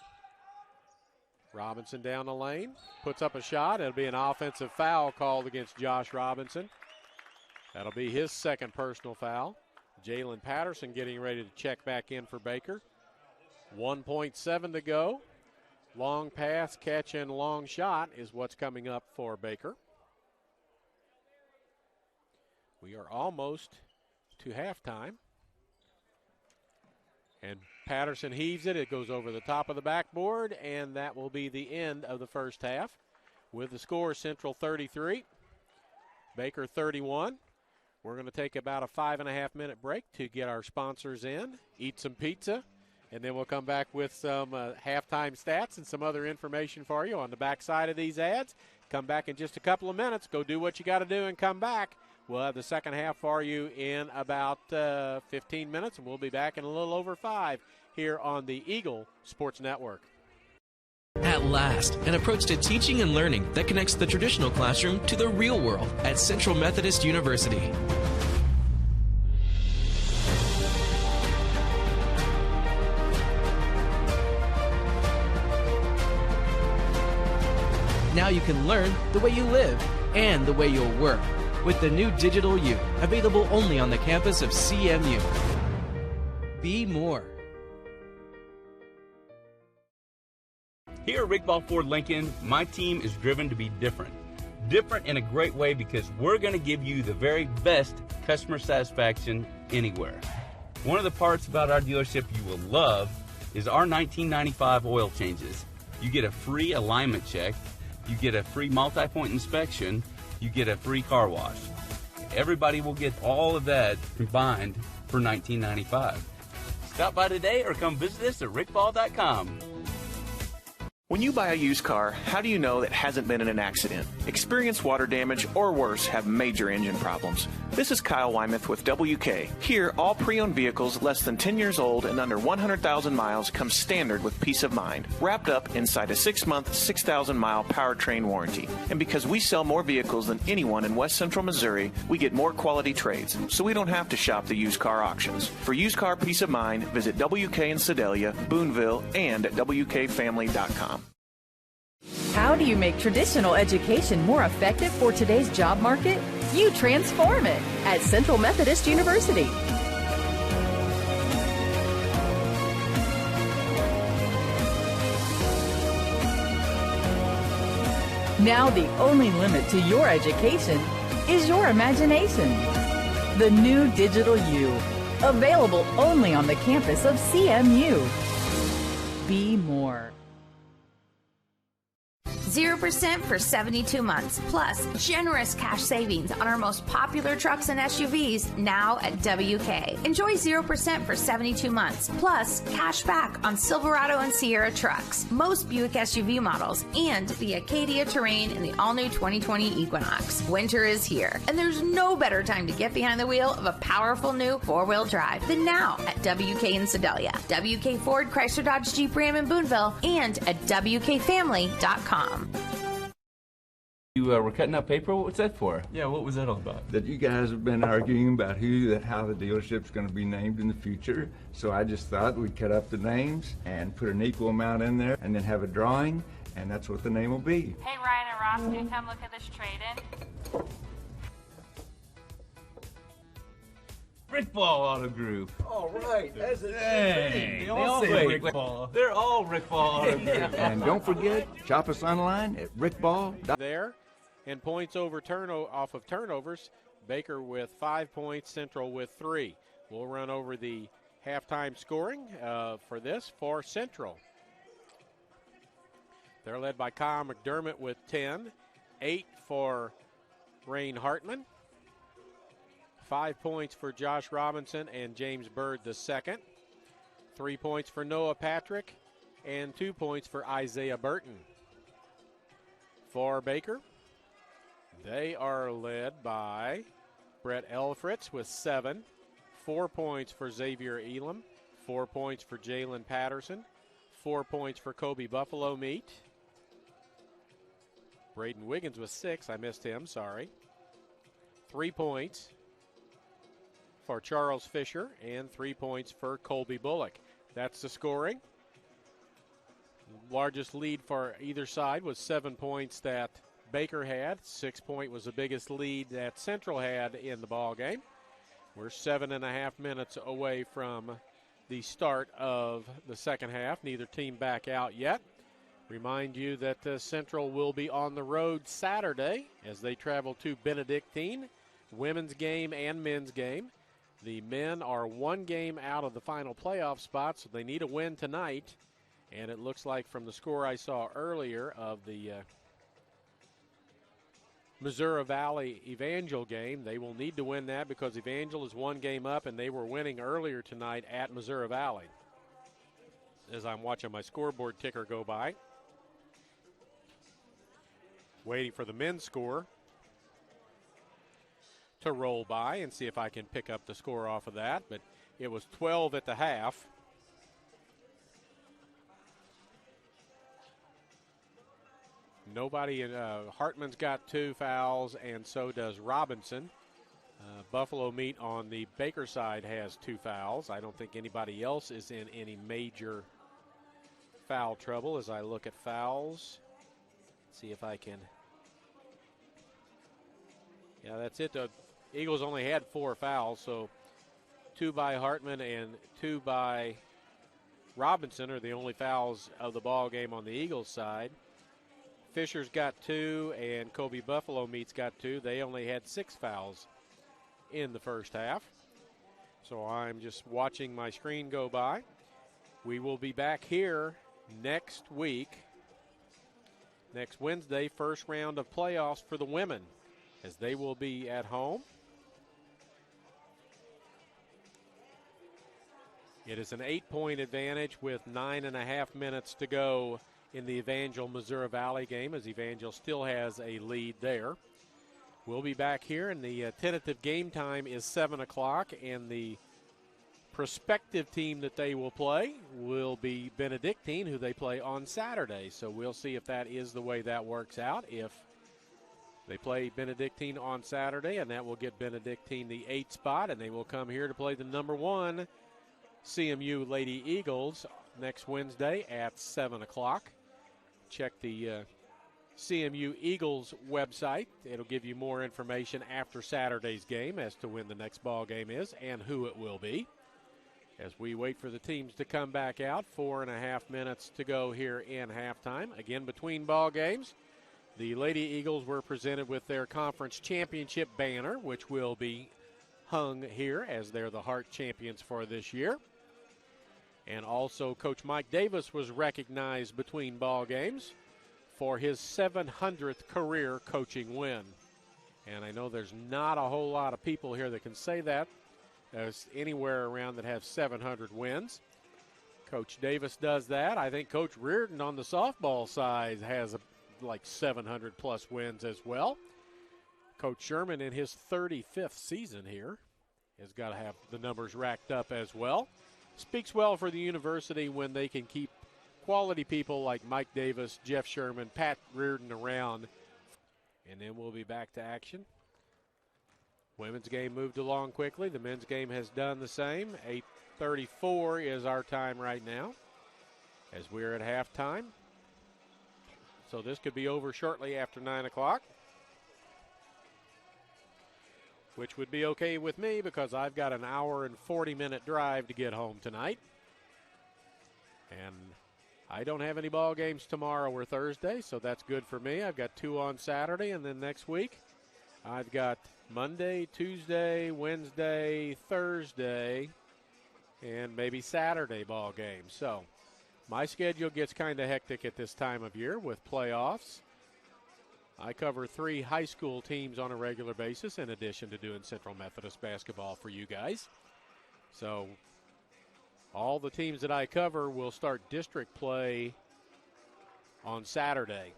A: Robinson down the lane, puts up a shot. It'll be an offensive foul called against Josh Robinson. That'll be his second personal foul. Jalen Patterson getting ready to check back in for Baker. 1.7 to go. Long pass, catch, and long shot is what's coming up for Baker. We are almost to halftime. And Patterson heaves it. It goes over the top of the backboard, and that will be the end of the first half. With the score, Central 33, Baker 31. We're going to take about a 5.5-minute break to get our sponsors in, eat some pizza, and then we'll come back with some halftime stats and some other information for you on the backside of these ads. Come back in just a couple of minutes. Go do what you got to do and come back. We'll have the second half for you in about 15 minutes, and we'll be back in a little over 5 here on the Eagle Sports Network.
G: At last, an approach to teaching and learning that connects the traditional classroom to the real world at Central Methodist University. Now you can learn the way you live and the way you'll work with the new Digital U, available only on the campus of CMU. Be more.
C: Here at Rick Ball Ford Lincoln, my team is driven to be different. Different in a great way because we're going to give you the very best customer satisfaction anywhere. One of the parts about our dealership you will love is our 1995 oil changes. You get a free alignment check, you get a free multi-point inspection, you get a free car wash. Everybody will get all of that combined for $19.95. Stop by today or come visit us at rickball.com.
I: When you buy a used car, how do you know that it hasn't been in an accident? Experienced water damage or worse have major engine problems. This is Kyle Wymuth with WK. Here, all pre-owned vehicles less than 10 years old and under 100,000 miles come standard with peace of mind, wrapped up inside a 6-month, 6,000-mile powertrain warranty. And because we sell more vehicles than anyone in West Central Missouri, we get more quality trades, so we don't have to shop the used car auctions. For used car peace of mind, visit WK in Sedalia, Boonville, and at WKFamily.com.
H: How do you make traditional education more effective for today's job market? You transform it at Central Methodist University. Now the only limit to your education is your imagination. The new Digital U, available only on the campus of CMU. Be more.
J: 0% for 72 months, plus generous cash savings on our most popular trucks and SUVs now at WK. Enjoy 0% for 72 months, plus cash back on Silverado and Sierra trucks, most Buick SUV models, and the Acadia Terrain and the all-new 2020 Equinox. Winter is here, and there's no better time to get behind the wheel of a powerful new four-wheel drive than now at WK in Sedalia, WK Ford, Chrysler, Dodge, Jeep, Ram in Boonville, and at WKFamily.com.
C: you were cutting up paper. What's that for?
D: Yeah, what was that all about?
E: That you guys have been arguing about how the dealership's going to be named in the future. So I just thought we'd cut up the names and put an equal amount in there and then have a drawing, and that's what the name will be.
F: Hey, Ryan and Ross, can you come look at this trade-in?
C: Brick Ball Auto Group.
D: All right, that's a
C: Dang,
D: They all say Rick Ball. They're all Rick Ball Auto Group.
E: And don't forget, shop us online at rickball.com.
A: There, and points over off of turnovers. Baker with 5 points, Central with 3. We'll run over the halftime scoring for this for Central. They're led by Kyle McDermott with 10, 8 for Rain Hartman, 5 points for Josh Robinson and James Bird the second, 3 points for Noah Patrick, and 2 points for Isaiah Burton. For Baker, they are led by Brett Elfritz with 7, 4 points for Xavier Elam, 4 points for Jalen Patterson, 4 points for Kobe Buffalo Meat. Braden Wiggins with 6, I missed him, sorry. 3 points for Charles Fisher and 3 points for Colby Bullock. That's the scoring. Largest lead for either side was 7 points that Baker had. 6 point was the biggest lead that Central had in the ball game. We're 7.5 minutes away from the start of the second half. Neither team back out yet. Remind you that Central will be on the road Saturday as they travel to Benedictine. Women's game and men's game. The men are 1 game out of the final playoff spot, so they need a win tonight. And it looks like from the score I saw earlier of the Missouri Valley Evangel game, they will need to win that because Evangel is 1 game up, and they were winning earlier tonight at Missouri Valley. As I'm watching my scoreboard ticker go by, waiting for the men's score to roll by and see if I can pick up the score off of that, but it was 12 at the half. Nobody in Hartman's got 2 fouls, and so does Robinson. Buffalo Meat on the Baker side has 2 fouls. I don't think anybody else is in any major foul trouble as I look at fouls. See if I can. Yeah, that's it. The Eagles only had 4 fouls, so 2 by Hartman and 2 by Robinson are the only fouls of the ball game on the Eagles side. Fisher's got 2, and Kobe Buffalo Meat's got 2. They only had 6 fouls in the first half. So I'm just watching my screen go by. We will be back here next week, next Wednesday, first round of playoffs for the women, as they will be at home. It is an 8-point advantage with 9.5 minutes to go in the Evangel Missouri Valley game, as Evangel still has a lead there. We'll be back here, and the tentative game time is 7 o'clock, and the prospective team that they will play will be Benedictine, who they play on Saturday. So we'll see if that is the way that works out. If they play Benedictine on Saturday, and that will get Benedictine the 8th spot, and they will come here to play the number 1 CMU Lady Eagles next Wednesday at 7 o'clock. Check the CMU Eagles website. It'll give you more information after Saturday's game as to when the next ball game is and who it will be. As we wait for the teams to come back out, 4.5 minutes to go here in halftime. Again, between ball games, the Lady Eagles were presented with their conference championship banner, which will be hung here as they're the Hart champions for this year. And also, Coach Mike Davis was recognized between ball games for his 700th career coaching win. And I know there's not a whole lot of people here that can say that. There's anywhere around that have 700 wins. Coach Davis does that. I think Coach Reardon on the softball side has like 700-plus wins as well. Coach Sherman in his 35th season here has got to have the numbers racked up as well. Speaks well for the university when they can keep quality people like Mike Davis, Jeff Sherman, Pat Reardon around. and then we'll be back to action. Women's game moved along quickly. The men's game has done the same. 8:34 is our time right now as we're at halftime. So this could be over shortly after 9 o'clock, which would be okay with me because I've got an hour and 40-minute drive to get home tonight. And I don't have any ball games tomorrow or Thursday, so that's good for me. I've got 2 on Saturday, and then next week I've got Monday, Tuesday, Wednesday, Thursday, and maybe Saturday ball games. So my schedule gets kind of hectic at this time of year with playoffs. I cover 3 high school teams on a regular basis in addition to doing Central Methodist basketball for you guys. So all the teams that I cover will start district play on Saturday.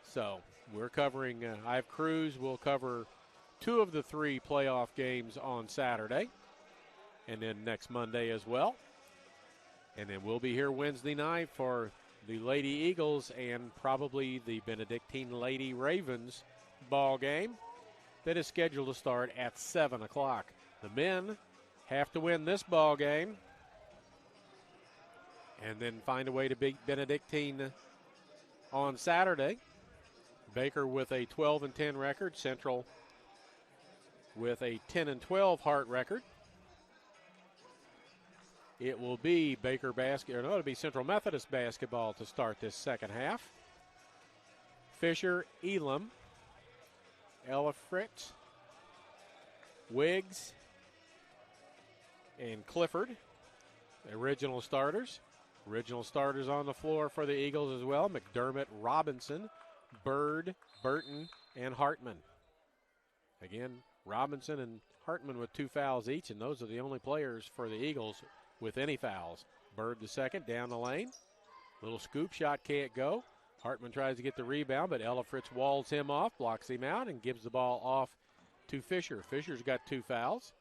A: So we're covering, I have crews, we'll cover 2 of the 3 playoff games on Saturday, and then next Monday as well. And then we'll be here Wednesday night for the Lady Eagles and probably the Benedictine Lady Ravens ball game that is scheduled to start at 7 o'clock. The men have to win this ball game and then find a way to beat Benedictine on Saturday. Baker with a 12-10 record, Central with a 10-12 Hart record. It will be it'll be Central Methodist basketball to start this second half. Fisher, Elam, Elifrit, Wiggs, and Clifford, the original starters. Original starters on the floor for the Eagles as well. McDermott, Robinson, Bird, Burton, and Hartman. Again, Robinson and Hartman with 2 fouls each, and those are the only players for the Eagles with any fouls. Bird the second, down the lane. Little scoop shot, can't go. Hartman tries to get the rebound, but Ella Fritz walls him off, blocks him out, and gives the ball off to Fisher. Fisher's got 2 fouls.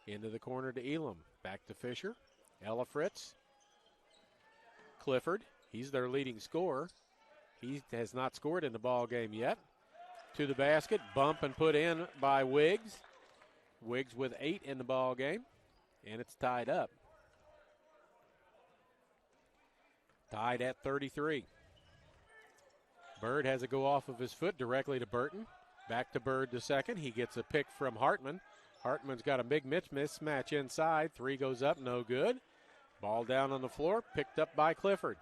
A: Into the corner to Elam. Back to Fisher. Ella Fritz. Clifford, he's their leading scorer. He has not scored in the ball game yet. To the basket, bump and put in by Wiggs. Wiggs with 8 in the ball game, and it's tied up. Tied at 33. Bird has a go off of his foot directly to Burton. Back to Bird the second. He gets a pick from Hartman. Hartman's got a big mismatch inside. 3 goes up, no good. Ball down on the floor, picked up by Clifford.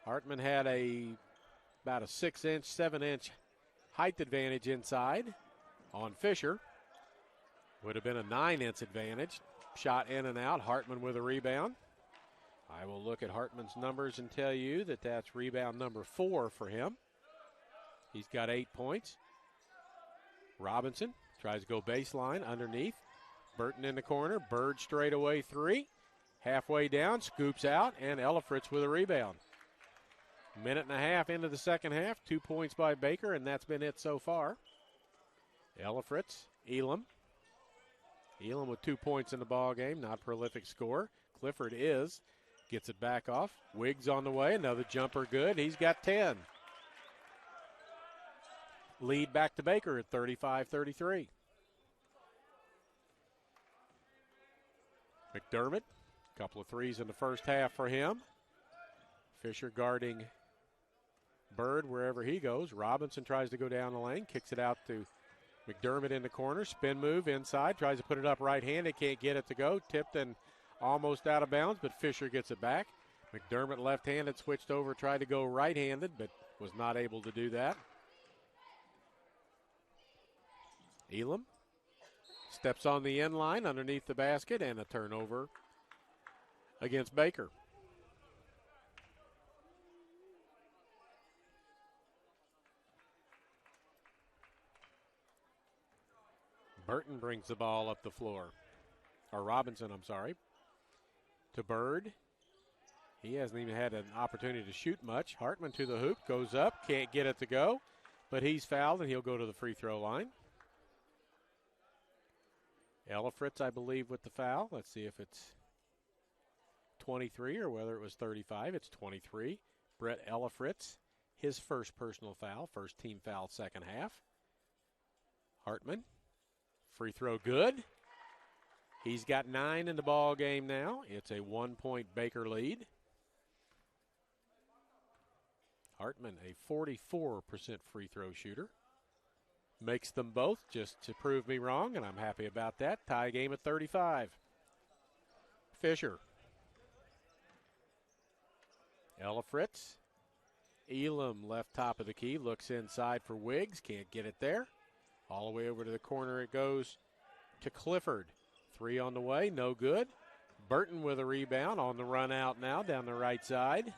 A: Hartman had about a 6-inch, 7-inch height advantage inside on Fisher. Would have been a 9-inch advantage. Shot in and out. Hartman with a rebound. I will look at Hartman's numbers and tell you that that's rebound number 4 for him. He's got 8 points. Robinson tries to go baseline underneath. Burton in the corner. Bird straight away 3. Halfway down, scoops out, and Ella Fritz with a rebound. Minute and a half into the second half. 2 points by Baker, and that's been it so far. Ella Fritz, Elam. Elam with 2 points in the ball game, not prolific scorer. Clifford is. Gets it back off. Wiggs on the way. Another jumper good. He's got 10. Lead back to Baker at 35-33. McDermott. Couple of threes in the first half for him. Fisher guarding Bird wherever he goes. Robinson tries to go down the lane. Kicks it out to McDermott in the corner. Spin move inside. Tries to put it up right-handed. Can't get it to go. Tipped and almost out of bounds, but Fisher gets it back. McDermott left-handed, switched over, tried to go right-handed, but was not able to do that. Elam steps on the end line underneath the basket, and a turnover against Baker. Burton brings the ball up the floor. Or Robinson, I'm sorry. To Bird. He hasn't even had an opportunity to shoot much. Hartman to the hoop, goes up, can't get it to go, but he's fouled and he'll go to the free throw line. Ella Fritz, I believe, with the foul. Let's see if it's 23 or whether it was 35. It's 23. Brett Ella Fritz. his first personal foul, first team foul, second half. Hartman, free throw good. He's got 9 in the ball game now. It's a 1-point Baker lead. Hartman, a 44% free throw shooter. Makes them both just to prove me wrong, and I'm happy about that. Tie game at 35. Fisher. Ella Fritz. Elam left top of the key, looks inside for Wiggs, can't get it there. All the way over to the corner it goes to Clifford. 3 on the way, no good. Burton with a rebound on the run out now down the right side.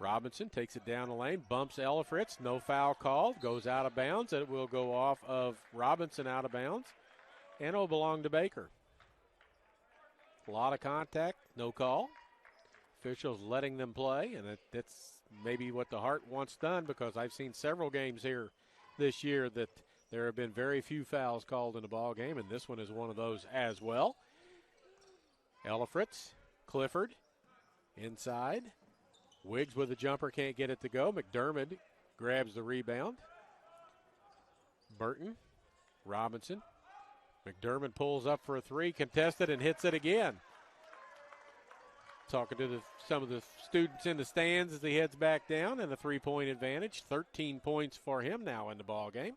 A: Robinson takes it down the lane, bumps Ella Fritz, no foul called, goes out of bounds. It will go off of Robinson out of bounds, and it'll belong to Baker. A lot of contact, no call. Officials letting them play, and that's maybe what the Heart wants done, because I've seen several games here this year that there have been very few fouls called in the ball game, and this one is one of those as well. Ella Fritz, Clifford, inside. Wiggs with a jumper, can't get it to go. McDermott grabs the rebound. Burton, Robinson. McDermott pulls up for a 3, contested, and hits it again. Talking to some of the students in the stands as he heads back down, and a 3-point advantage. 13 points for him now in the ball game.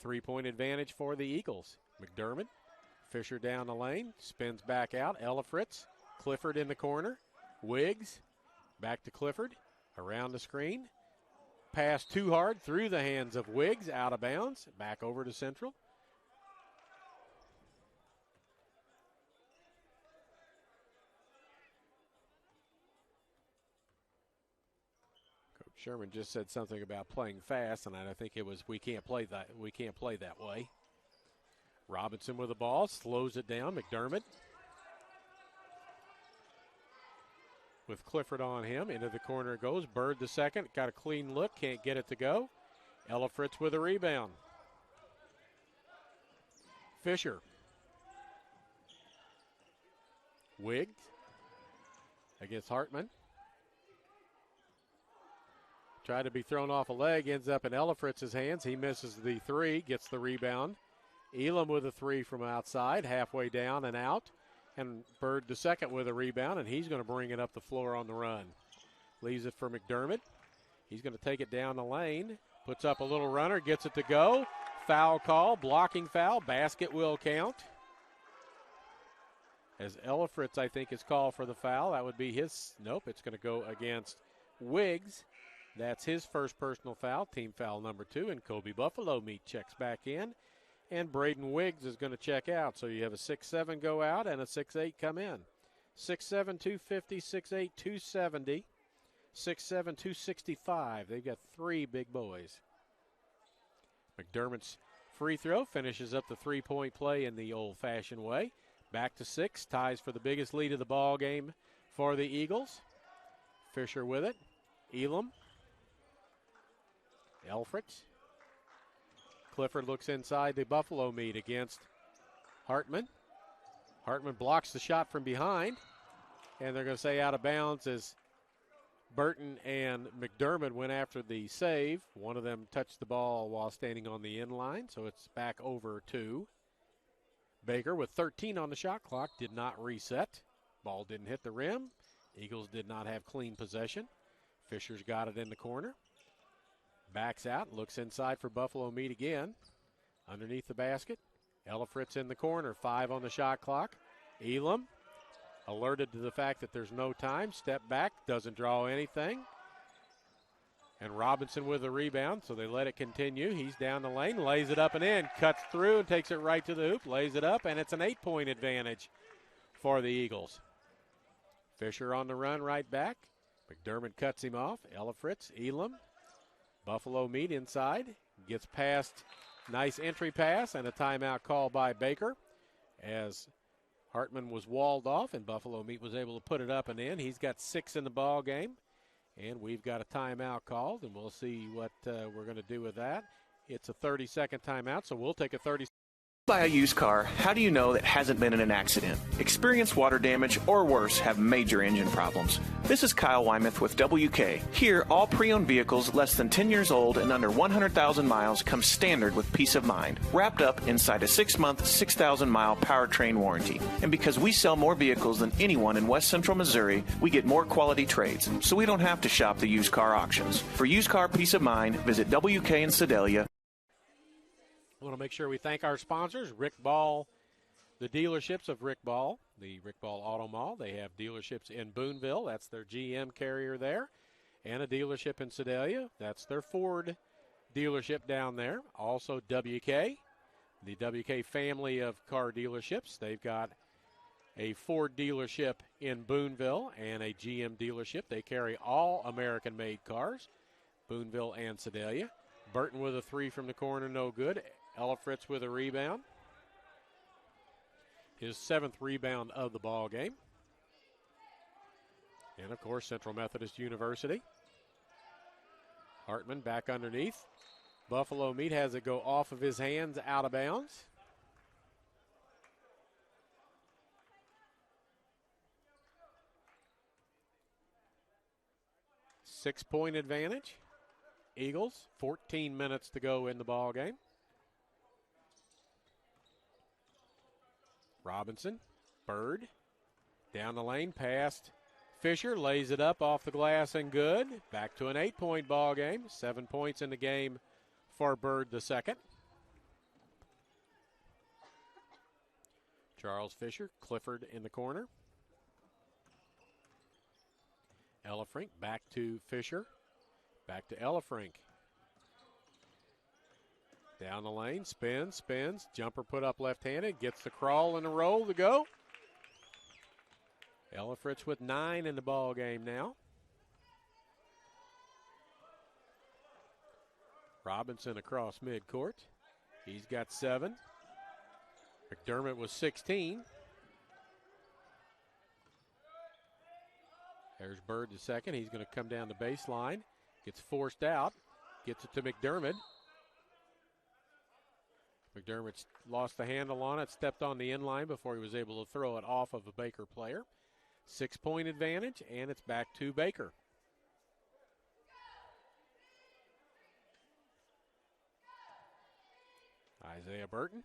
A: 3-point advantage for the Eagles. McDermott, Fisher down the lane, spins back out. Ella Fritz, Clifford in the corner. Wiggs, back to Clifford, around the screen. Pass too hard, through the hands of Wiggs, out of bounds. Back over to Central. Coach Sherman just said something about playing fast, and I think it was we can't play that way. Robinson with the ball, slows it down. McDermott with Clifford on him. Into the corner it goes. Bird the second. Got a clean look. Can't get it to go. Ella Fritz with a rebound. Fisher. Wiggs against Hartman. Tried to be thrown off a leg. Ends up in Ella Fritz's hands. He misses the 3. Gets the rebound. Elam with a 3 from outside. Halfway down and out. And Bird the second with a rebound, and he's going to bring it up the floor on the run. Leaves it for McDermott. He's going to take it down the lane. Puts up a little runner, gets it to go. Foul call, blocking foul. Basket will count. As Ella Fritz, I think, is called for the foul. That would be his. Nope, it's going to go against Wiggs. That's his first personal foul, team foul number 2. And Kobe Buffalo Meat checks back in. And Braden Wiggs is going to check out. So you have a 6'7" go out and a 6'8" come in. 6'7", 250, 6'8", 270, 6'7", 265. They've got 3 big boys. McDermott's free throw finishes up the 3-point play in the old-fashioned way. Back to 6, ties for the biggest lead of the ball game for the Eagles. Fisher with it. Elam. Elfritz. Clifford looks inside the Buffalo Meat against Hartman. Hartman blocks the shot from behind, and they're going to say out of bounds as Burton and McDermott went after the save. One of them touched the ball while standing on the end line, so it's back over to Baker with 13 on the shot clock. Did not reset. Ball didn't hit the rim. Eagles did not have clean possession. Fisher's got it in the corner. Backs out, looks inside for Buffalo Meat again. Underneath the basket. Ella Fritz in the corner, 5 on the shot clock. Elam, alerted to the fact that there's no time, step back, doesn't draw anything. And Robinson with the rebound, so they let it continue. He's down the lane, lays it up and in, cuts through and takes it right to the hoop, lays it up, and it's an 8-point advantage for the Eagles. Fisher on the run right back. McDermott cuts him off. Ella Fritz, Elam. Buffalo Meat inside, gets past, nice entry pass, and a timeout call by Baker as Hartman was walled off and Buffalo Meat was able to put it up and in. He's got 6 in the ball game, and we've got a timeout called, and we'll see what we're going to do with that. It's a 30-second timeout, so we'll take a 30
I: Buy a used car, how do you know that hasn't been in an accident? Experience water damage or worse, have major engine problems. This is Kyle Wymouth with WK. Here, all pre-owned vehicles less than 10 years old and under 100,000 miles come standard with peace of mind, wrapped up inside a 6-month, 6,000-mile powertrain warranty. And because we sell more vehicles than anyone in West Central Missouri, we get more quality trades, so we don't have to shop the used car auctions. For used car peace of mind, visit WK in Sedalia.
A: I want to make sure we thank our sponsors, Rick Ball, the dealerships of Rick Ball, the Rick Ball Auto Mall. They have dealerships in Boonville. That's their GM carrier there. And a dealership in Sedalia. That's their Ford dealership down there. Also WK, the WK family of car dealerships. They've got a Ford dealership in Boonville and a GM dealership. They carry all American-made cars, Boonville and Sedalia. Burton with a 3 from the corner, no good. Ella Fritz with a rebound. His 7th rebound of the ball game. And, of course, Central Methodist University. Hartman back underneath. Buffalo Meat has it go off of his hands, out of bounds. Six-point advantage. Eagles, 14 minutes to go in the ball game. Robinson, Bird, down the lane, past Fisher, lays it up off the glass and good. Back to an 8-point ball game. 7 points in the game for Bird the second. Charles Fisher, Clifford in the corner. Elefrink back to Fisher. Back to Elefrink. Down the lane, spins. Jumper put up left-handed, gets the crawl and the roll to go. Ella Fritz with 9 in the ball game now. Robinson across midcourt. He's got 7. McDermott was 16. There's Bird the second. He's going to come down the baseline. Gets forced out. Gets it to McDermott. McDermott lost the handle on it, stepped on the inline before he was able to throw it off of a Baker player. 6-point advantage, and it's back to Baker. Isaiah Burton.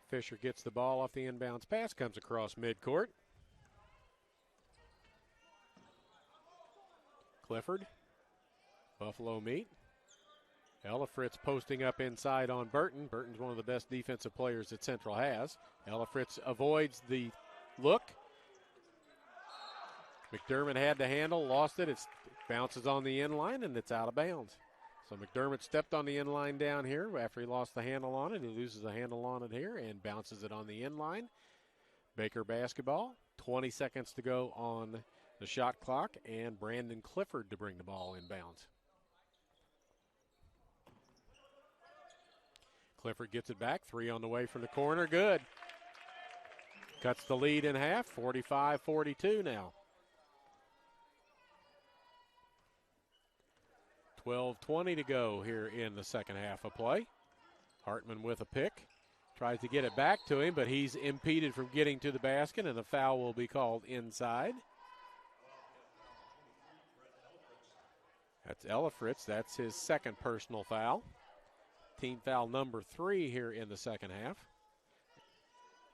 A: Fisher gets the ball off the inbounds pass, comes across midcourt. Clifford. Buffalo Meat. Ella Fritz posting up inside on Burton. Burton's one of the best defensive players that Central has. Ella Fritz avoids the look. McDermott had the handle, lost it. It bounces on the inline, and it's out of bounds. So McDermott stepped on the inline down here after he lost the handle on it. He loses the handle on it here and bounces it on the inline. Baker basketball. 20 seconds to go on the shot clock, and Brandon Clifford to bring the ball inbounds. Clifford gets it back. 3 on the way from the corner. Good. Cuts the lead in half. 45-42 now. 12:20 to go here in the second half of play. Hartman with a pick. Tries to get it back to him, but he's impeded from getting to the basket, and a foul will be called inside. That's Ella Fritz. That's his second personal foul. Team foul number 3 here in the second half.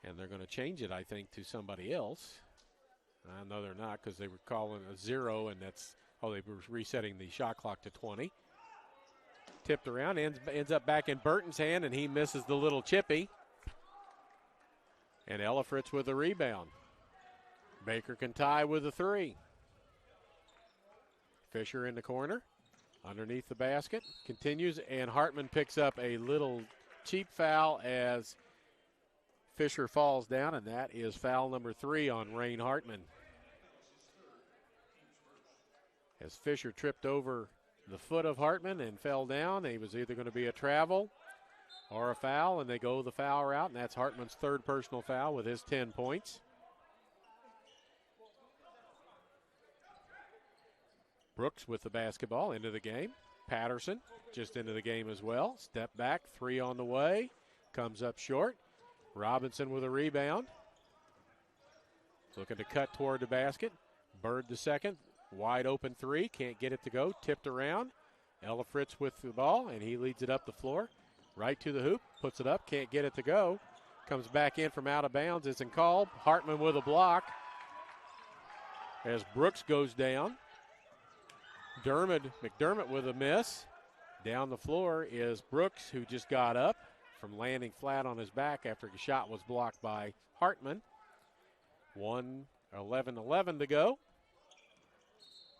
A: And they're going to change it, I think, to somebody else. No, they're not, because they were calling a 0, and that's, they were resetting the shot clock to 20. Tipped around, ends up back in Burton's hand, and he misses the little chippy. And Ella Fritz with the rebound. Baker can tie with a 3. Fisher in the corner. Underneath the basket, continues, and Hartman picks up a little cheap foul as Fisher falls down, and that is foul number 3 on Rain Hartman. As Fisher tripped over the foot of Hartman and fell down, it was either going to be a travel or a foul, and they go the foul route, and that's Hartman's 3rd personal foul with his 10 points. Brooks with the basketball into the game. Patterson just into the game as well. Step back, 3 on the way. Comes up short. Robinson with a rebound. Looking to cut toward the basket. Bird the second. Wide open 3. Can't get it to go. Tipped around. Ella Fritz with the ball, and he leads it up the floor. Right to the hoop. Puts it up. Can't get it to go. Comes back in from out of bounds. Isn't called. Hartman with a block. As Brooks goes down. McDermott with a miss. Down the floor is Brooks, who just got up from landing flat on his back after the shot was blocked by Hartman. 11 to go.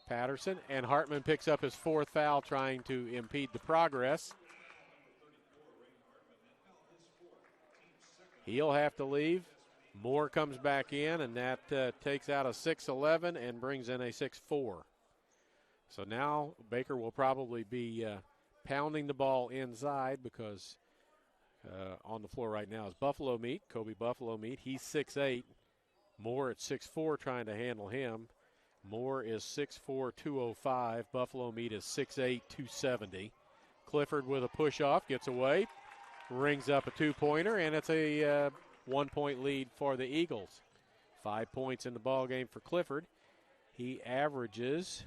A: Patterson, and Hartman picks up his 4th foul, trying to impede the progress. He'll have to leave. Moore comes back in, and that takes out a 6-11 and brings in a 6-4. So now Baker will probably be pounding the ball inside, because on the floor right now is Buffalo Meat, Kobe Buffalo Meat. He's 6'8". Moore at 6'4", trying to handle him. Moore is 6'4", 205. Buffalo Meat is 6'8", 270. Clifford with a push-off, gets away, rings up a 2-pointer, and it's a 1-point lead for the Eagles. 5 points in the ball game for Clifford. He averages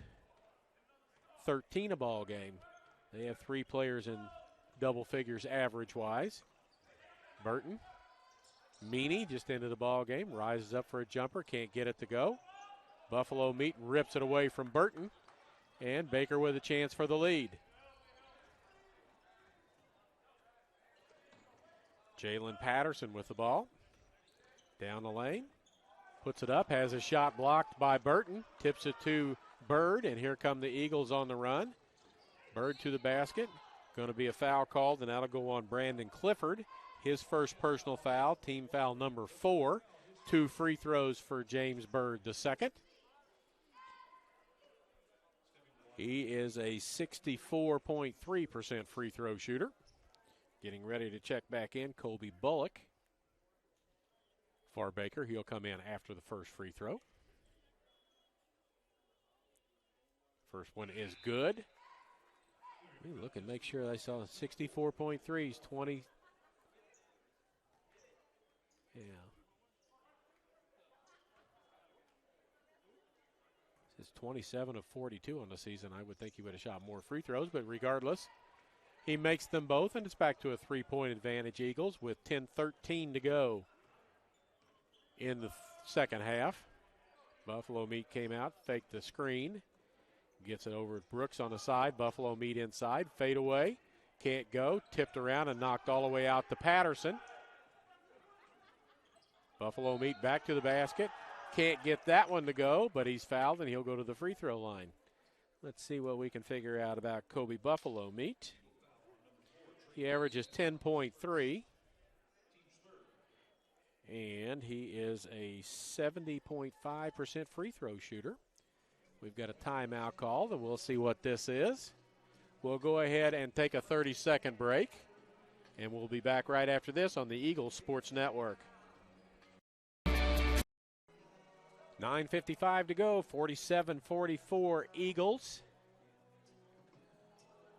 A: 13 a ball game. They have 3 players in double figures average-wise. Burton. Meany just into the ball game, rises up for a jumper, can't get it to go. Buffalo Meat rips it away from Burton, and Baker with a chance for the lead. Jalen Patterson with the ball. Down the lane, puts it up, has a shot blocked by Burton, tips it to Bird, and here come the Eagles on the run. Bird to the basket. Going to be a foul called, and that'll go on Brandon Clifford. His first personal foul, team foul number 4. 2 free throws for James Bird the second. He is a 64.3% free throw shooter. Getting ready to check back in, Colby Bullock for Baker. He'll come in after the first free throw. First one is good. Let me look and make sure I saw 64.3s, 20. Yeah. It's 27 of 42 on the season. I would think he would have shot more free throws, but regardless, he makes them both, and it's back to a 3-point advantage, Eagles, with 10:13 to go in the second half. Buffalo Meat came out, faked the screen, gets it over to Brooks on the side. Buffalo Meat inside, fade away, can't go, tipped around and knocked all the way out to Patterson. Buffalo Meat back to the basket. Can't get that one to go, but he's fouled, and he'll go to the free throw line. Let's see what we can figure out about Kobe Buffalo Meat. He averages 10.3, and he is a 70.5% free throw shooter. We've got a timeout called, and we'll see what this is. We'll go ahead and take a 30-second break, and we'll be back right after this on the Eagles Sports Network. 9:55 to go, 47-44 Eagles.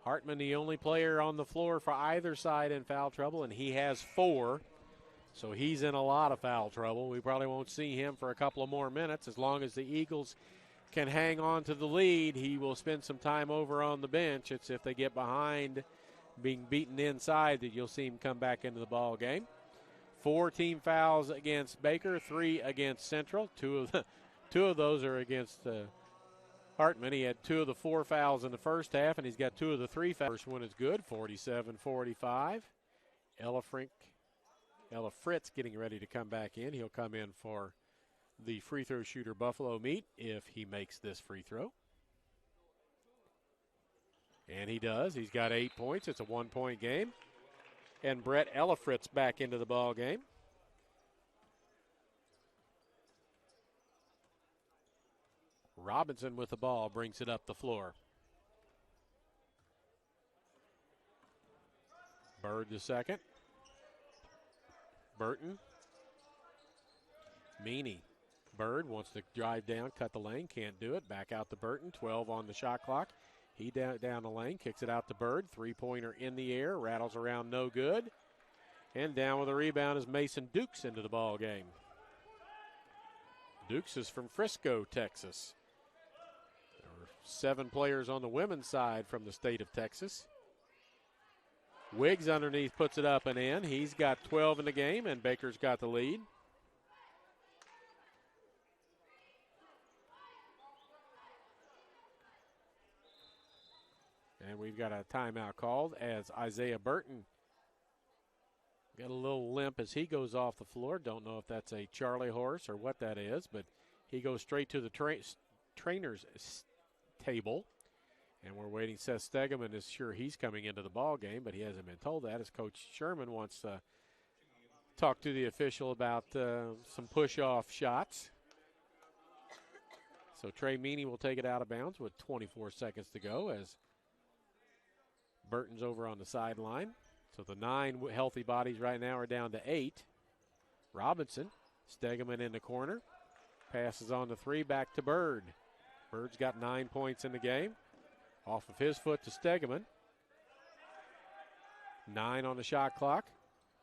A: Hartman, the only player on the floor for either side in foul trouble, and he has 4. So he's in a lot of foul trouble. We probably won't see him for a couple of more minutes. As long as the Eagles can hang on to the lead, he will spend some time over on the bench. It's if they get behind, being beaten inside, that you'll see him come back into the ball game. 4 team fouls against Baker, 3 against Central. Two of those are against Hartman. He had 2 of the 4 fouls in the first half, and he's got 2 of the 3 fouls. First one is good, 47-45. Ella Fritz getting ready to come back in. He'll come in for the free throw shooter Buffalo Meat if he makes this free throw. And he does. He's got 8 points. It's a 1-point game. And Brett Ella Fritz back into the ball game. Robinson with the ball, brings it up the floor. Bird the second. Burton. Meany. Bird wants to drive down, cut the lane, can't do it. Back out to Burton, 12 on the shot clock. He down the lane, kicks it out to Bird. Three-pointer in the air, rattles around, no good. And down with a rebound is Mason Dukes into the ball game. Dukes is from Frisco, Texas. There were 7 players on the women's side from the state of Texas. Wiggs underneath puts it up and in. He's got 12 in the game, and Baker's got the lead. And we've got a timeout called as Isaiah Burton got a little limp as he goes off the floor. Don't know if that's a Charlie horse or what that is, but he goes straight to the trainer's table. And we're waiting. Seth Stegeman is sure he's coming into the ball game, but he hasn't been told that, as Coach Sherman wants to talk to the official about some push-off shots. So Trey Meany will take it out of bounds with 24 seconds to go as Burton's over on the sideline. So the 9 healthy bodies right now are down to 8. Robinson, Stegeman in the corner. Passes on the 3, back to Bird. Bird's got 9 points in the game. Off of his foot to Stegeman. 9 on the shot clock.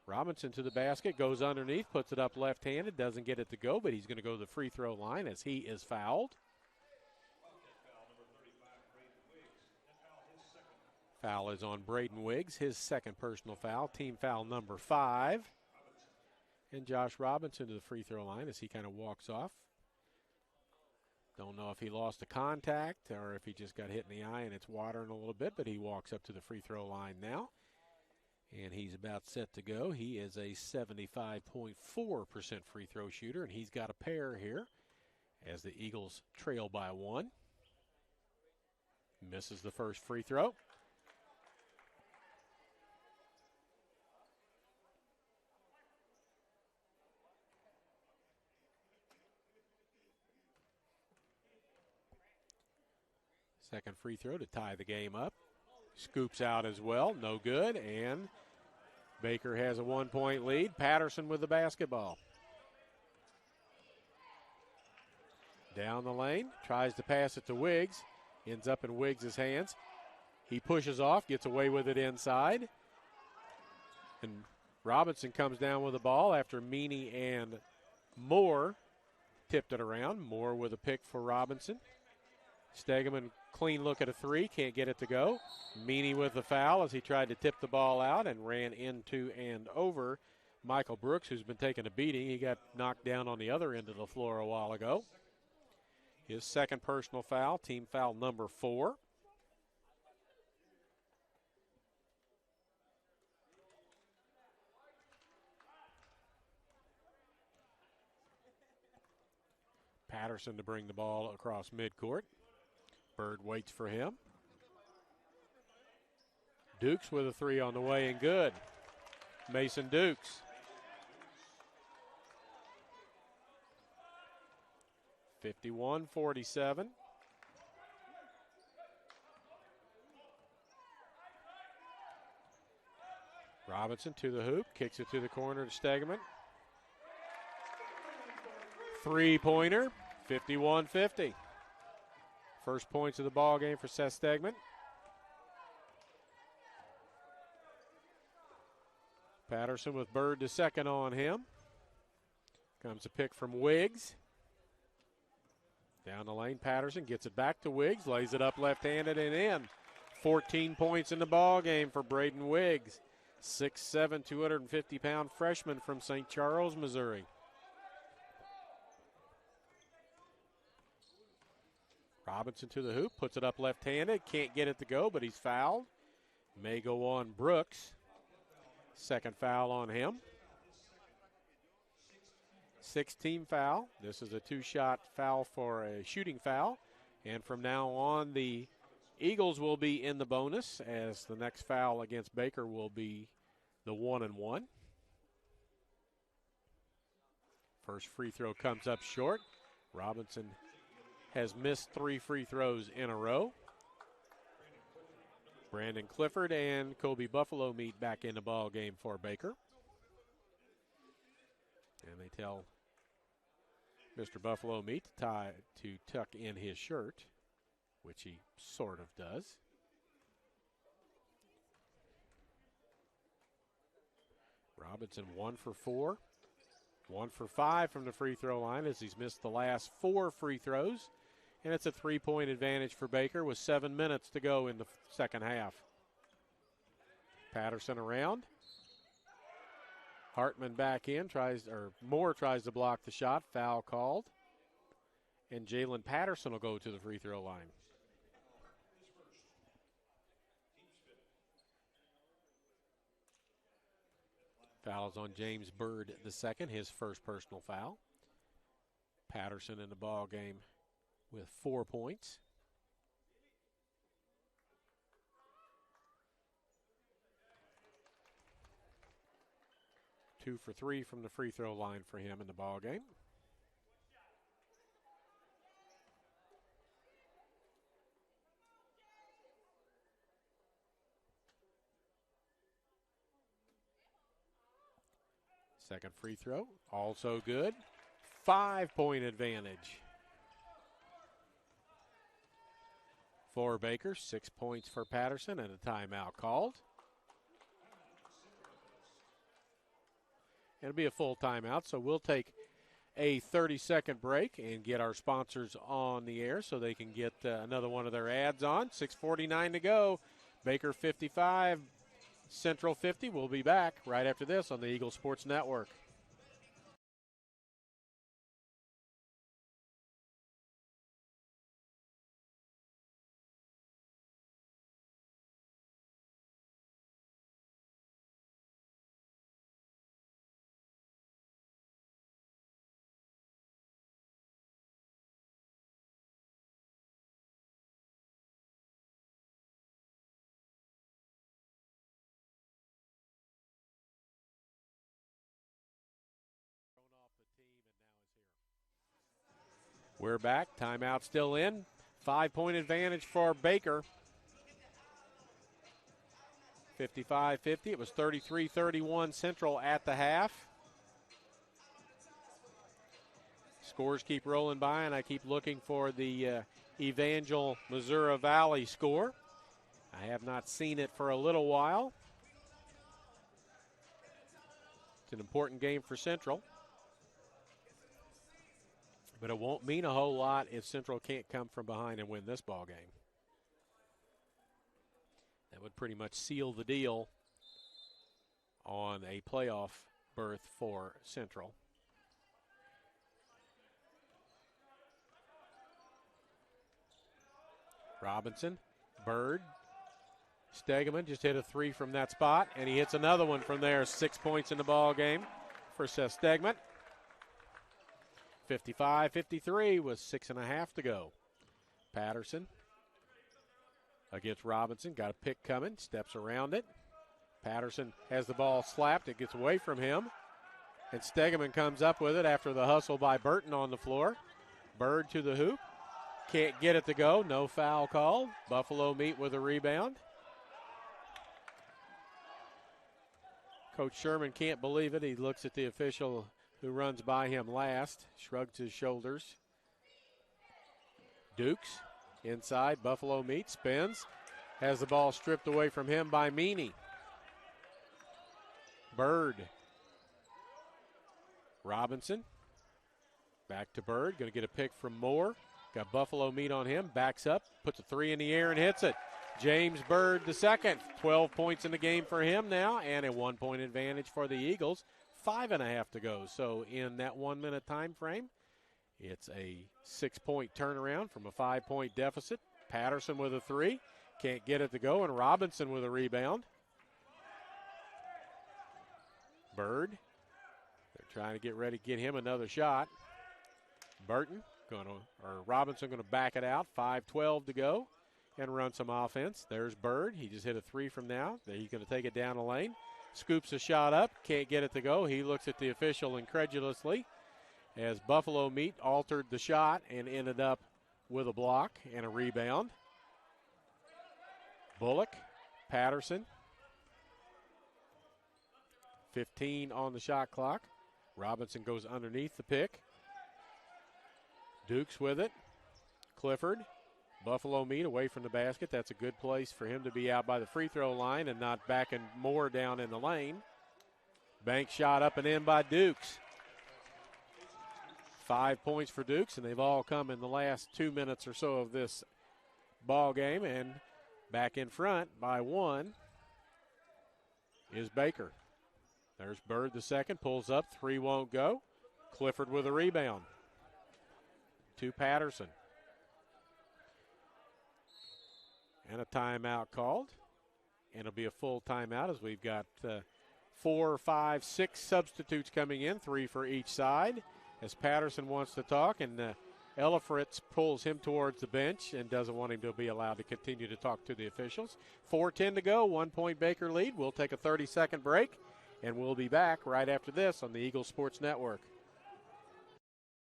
A: Robinson to the basket, goes underneath, puts it up left-handed, doesn't get it to go, but he's going to go to the free throw line as he is fouled. Foul is on Braden Wiggs, his second personal foul, team foul number 5. And Josh Robinson to the free throw line as he kind of walks off. Don't know if he lost a contact or if he just got hit in the eye and it's watering a little bit, but he walks up to the free throw line now. And he's about set to go. He is a 75.4% free throw shooter, and he's got a pair here as the Eagles trail by 1. Misses the first free throw. Second free throw to tie the game up. Scoops out as well, no good, and Baker has a 1-point lead. Patterson with the basketball. Down the lane, tries to pass it to Wiggs, ends up in Wiggs' hands. He pushes off, gets away with it inside. And Robinson comes down with the ball after Meany and Moore tipped it around. Moore with a pick for Robinson. Stegeman, clean look at a 3, can't get it to go. Meany with the foul as he tried to tip the ball out and ran into and over Michael Brooks, who's been taking a beating. He got knocked down on the other end of the floor a while ago. His second personal foul, team foul number 4. Patterson to bring the ball across midcourt. Bird waits for him. Dukes with a 3 on the way and good. Mason Dukes. 51-47. Robinson to the hoop, kicks it to the corner to Stegeman. 3-pointer, 51-50. First points of the ball game for Seth Stegeman. Patterson with Bird to second on him. Comes a pick from Wiggs. Down the lane, Patterson gets it back to Wiggs, lays it up left-handed and in. 14 points in the ball game for Braden Wiggs. 6'7", 250-pound freshman from St. Charles, Missouri. Robinson to the hoop, puts it up left-handed, can't get it to go, but he's fouled. May go on Brooks. Second foul on him. 6-team foul. This is a 2-shot foul for a shooting foul. And from now on, the Eagles will be in the bonus as the next foul against Baker will be the 1-and-1. First free throw comes up short. Robinson has missed 3 free throws in a row. Brandon Clifford and Kobe Buffalo meet back in the ball game for Baker. And they tell Mr. Buffalo Meat to tuck in his shirt, which he sort of does. Robinson 1 for 4. 1 for 5 from the free throw line as he's missed the last 4 free throws. And it's a 3-point advantage for Baker with 7 minutes to go in the second half. Patterson around. Hartman back in, Moore tries to block the shot. Foul called. And Jalen Patterson will go to the free throw line. Fouls on James Bird II, his first personal foul. Patterson in the ball game with 4 points. Two for 3 from the free throw line for him in the ball game. Second free throw, also good. 5-point advantage for Baker. 6 points for Patterson and a timeout called. It'll be a full timeout, so we'll take a 30-second break and get our sponsors on the air so they can get another one of their ads on. 6:49 to go. Baker 55. Central 50. We'll be back right after this on the Eagle Sports Network. We're back. Timeout still in. 5-point advantage for Baker. 55-50. It was 33-31 Central at the half. Scores keep rolling by, and I keep looking for the Evangel Missouri Valley score. I have not seen it for a little while. It's an important game for Central. But it won't mean a whole lot if Central can't come from behind and win this ball game. That would pretty much seal the deal on a playoff berth for Central. Robinson, Bird, Stegeman just hit a 3 from that spot, and he hits another one from there. 6 points in the ball game for Seth Stegeman. 55-53 with 6.5 to go. Patterson against Robinson. Got a pick coming. Steps around it. Patterson has the ball slapped. It gets away from him. And Stegeman comes up with it after the hustle by Burton on the floor. Bird to the hoop. Can't get it to go. No foul call. Buffalo Meat with a rebound. Coach Sherman can't believe it. He looks at the official who runs by him last, shrugs his shoulders. Dukes inside. Buffalo Meat spins. Has the ball stripped away from him by Meany. Bird. Robinson. Back to Bird. Going to get a pick from Moore. Got Buffalo Meat on him. Backs up. Puts a 3 in the air and hits it. James Bird the second. 12 points in the game for him now, and a 1-point advantage for the Eagles. 5.5 to go. So in that 1 minute time frame, it's a 6-point turnaround from a 5-point deficit. Patterson with a 3. Can't get it to go, and Robinson with a rebound. Bird. They're trying to get ready to get him another shot. Robinson going to back it out. 5:12 to go and run some offense. There's Bird. He just hit a 3 from now. He's going to take it down the lane. Scoops a shot up, can't get it to go. He looks at the official incredulously as Buffalo Meat altered the shot and ended up with a block and a rebound. Bullock, Patterson. 15 on the shot clock. Robinson goes underneath the pick. Dukes with it. Clifford. Buffalo Meat away from the basket. That's a good place for him to be out by the free throw line and not backing Moore down in the lane. Bank shot up and in by Dukes. 5 points for Dukes, and they've all come in the last 2 minutes or so of this ball game. And back in front by 1 is Baker. There's Bird the second, pulls up, 3 won't go. Clifford with a rebound. To Patterson. And a timeout called. And it'll be a full timeout as we've got 4, 5, 6 substitutes coming in, 3 for each side. As Patterson wants to talk, and Ella Fritz pulls him towards the bench and doesn't want him to be allowed to continue to talk to the officials. 4:10 to go, 1 point Baker lead. We'll take a 30-second break, and we'll be back right after this on the Eagle Sports Network.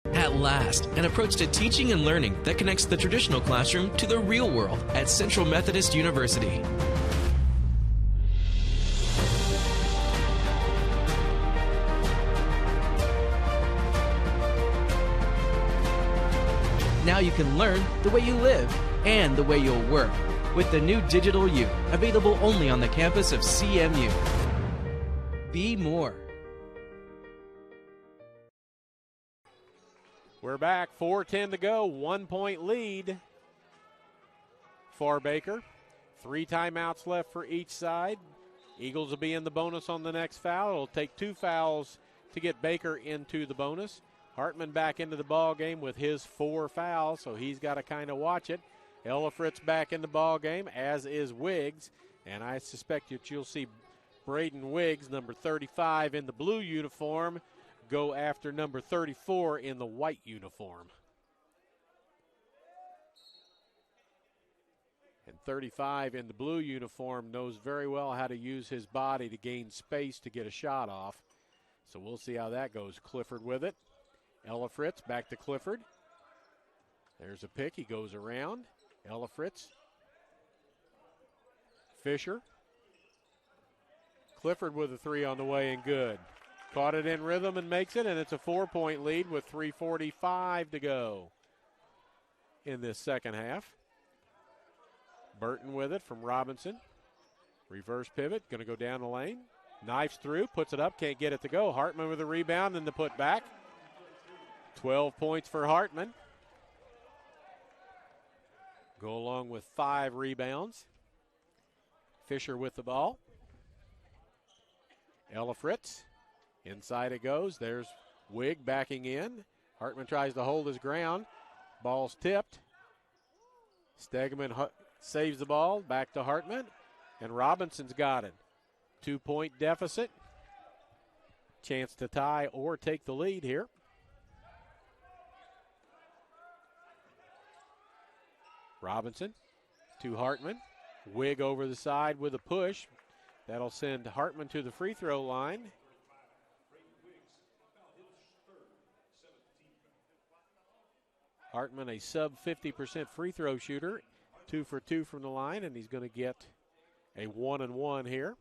G: At last, an approach to teaching and learning that connects the traditional classroom to the real world at Central Methodist University. Now you can learn the way you live and the way you'll work with the new Digital U, available only on the campus of CMU. Be more.
A: We're back, 4:10 to go, 1 point lead for Baker. 3 timeouts left for each side. Eagles will be in the bonus on the next foul. It'll take 2 fouls to get Baker into the bonus. Hartman back into the ball game with his 4 fouls, so he's got to kind of watch it. Ella Fritz back in the ball game, as is Wiggs, and I suspect that you'll see Braden Wiggs, number 35 in the blue uniform, go after number 34 in the white uniform. And 35 in the blue uniform knows very well how to use his body to gain space to get a shot off. So we'll see how that goes. Clifford with it. Ella Fritz back to Clifford. There's a pick. He goes around. Ella Fritz. Fisher. Clifford with a 3 on the way and good. Caught it in rhythm and makes it, and it's a 4-point lead with 3:45 to go in this second half. Burton with it from Robinson. Reverse pivot, going to go down the lane. Knifes through, puts it up, can't get it to go. Hartman with a rebound and the put back. 12 points for Hartman. Go along with 5 rebounds. Fisher with the ball. Ella Fritz. Inside it goes. There's Wigg backing in. Hartman tries to hold his ground. Ball's tipped. Stegman saves the ball. Back to Hartman. And Robinson's got it. 2-point deficit. Chance to tie or take the lead here. Robinson to Hartman. Wigg over the side with a push. That'll send Hartman to the free throw line. Hartman, a sub 50% free throw shooter, 2 for 2 from the line, and he's going to get a 1-and-1 here.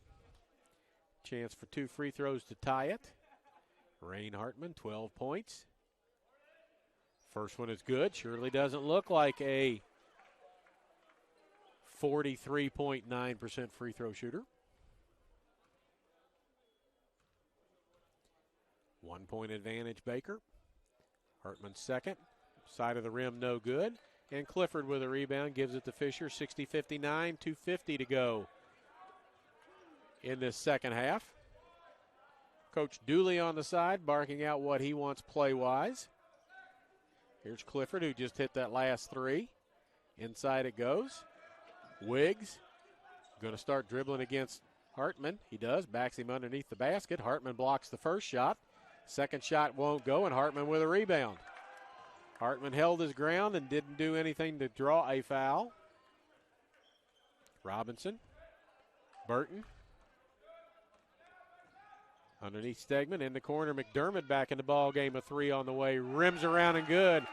A: Chance for 2 free throws to tie it. Rain Hartman, 12 points. First one is good. Surely doesn't look like a 43.9% free throw shooter. 1 point advantage, Baker. Hartman second. Side of the rim, no good. And Clifford with a rebound gives it to Fisher. 60-59, 2:50 to go in this second half. Coach Dooley on the side, barking out what he wants play-wise. Here's Clifford, who just hit that last 3. Inside it goes. Wiggs going to start dribbling against Hartman. He does, backs him underneath the basket. Hartman blocks the first shot. Second shot won't go, and Hartman with a rebound. Hartman held his ground and didn't do anything to draw a foul. Robinson. Burton. Underneath Stegman, in the corner, McDermott back in the ball game. A 3 on the way, rims around and good.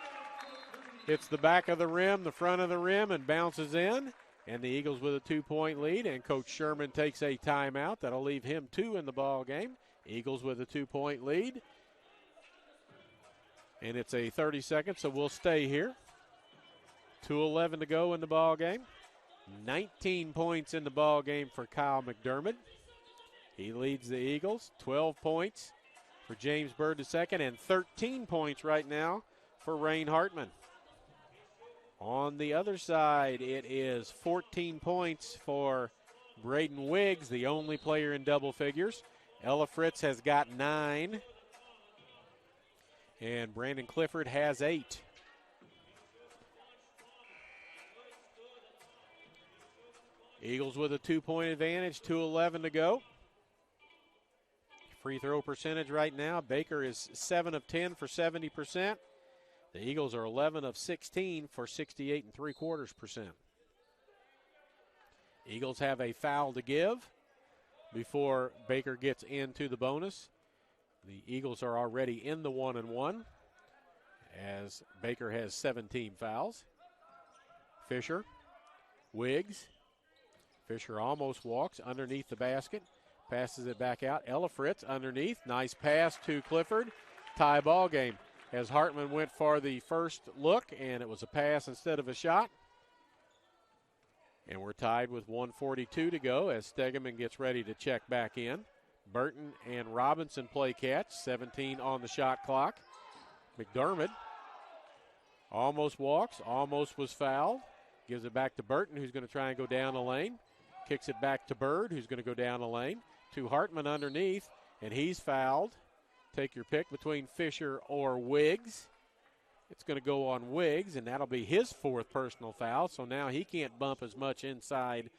A: Hits the back of the rim, the front of the rim, and bounces in. And the Eagles with a 2-point lead, and Coach Sherman takes a timeout. That'll leave him 2 in the ball game. Eagles with a 2-point lead. And it's a 30 seconds, so we'll stay here. 2:11 to go in the ball game. 19 points in the ball game for Kyle McDermott. He leads the Eagles, 12 points for James Bird II, and 13 points right now for Rain Hartman. On the other side, it is 14 points for Braden Wiggs, the only player in double figures. Ella Fritz has got 9, and Brandon Clifford has 8. Eagles with a 2-point advantage, 2:11 to go. Free throw percentage right now, Baker is 7 of 10 for 70%. The Eagles are 11 of 16 for 68.75%. Eagles have a foul to give before Baker gets into the bonus. The Eagles are already in the 1-and-1 as Baker has 17 fouls. Fisher, Wiggs. Fisher almost walks underneath the basket, passes it back out. Ella Fritz underneath, nice pass to Clifford. Tie ball game as Hartman went for the first look, and it was a pass instead of a shot. And we're tied with 1:42 to go as Stegeman gets ready to check back in. Burton and Robinson play catch, 17 on the shot clock. McDermott almost walks, almost was fouled. Gives it back to Burton, who's going to try and go down the lane. Kicks it back to Bird, who's going to go down the lane. To Hartman underneath, and he's fouled. Take your pick between Fisher or Wiggs. It's going to go on Wiggs, and that'll be his 4th personal foul. So now he can't bump as much inside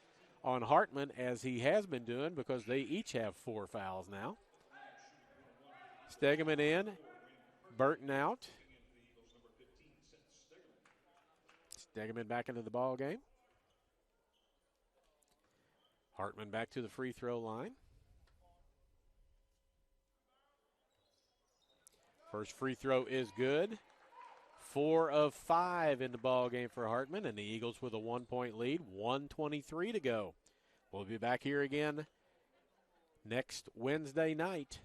A: on Hartman as he has been doing because they each have 4 fouls now. Stegeman in, Burton out. Stegeman back into the ball game. Hartman back to the free throw line. First free throw is good. 4 of 5 in the ball game for Hartman, and the Eagles with a 1-point lead, 1:23 to go. We'll be back here again next Wednesday night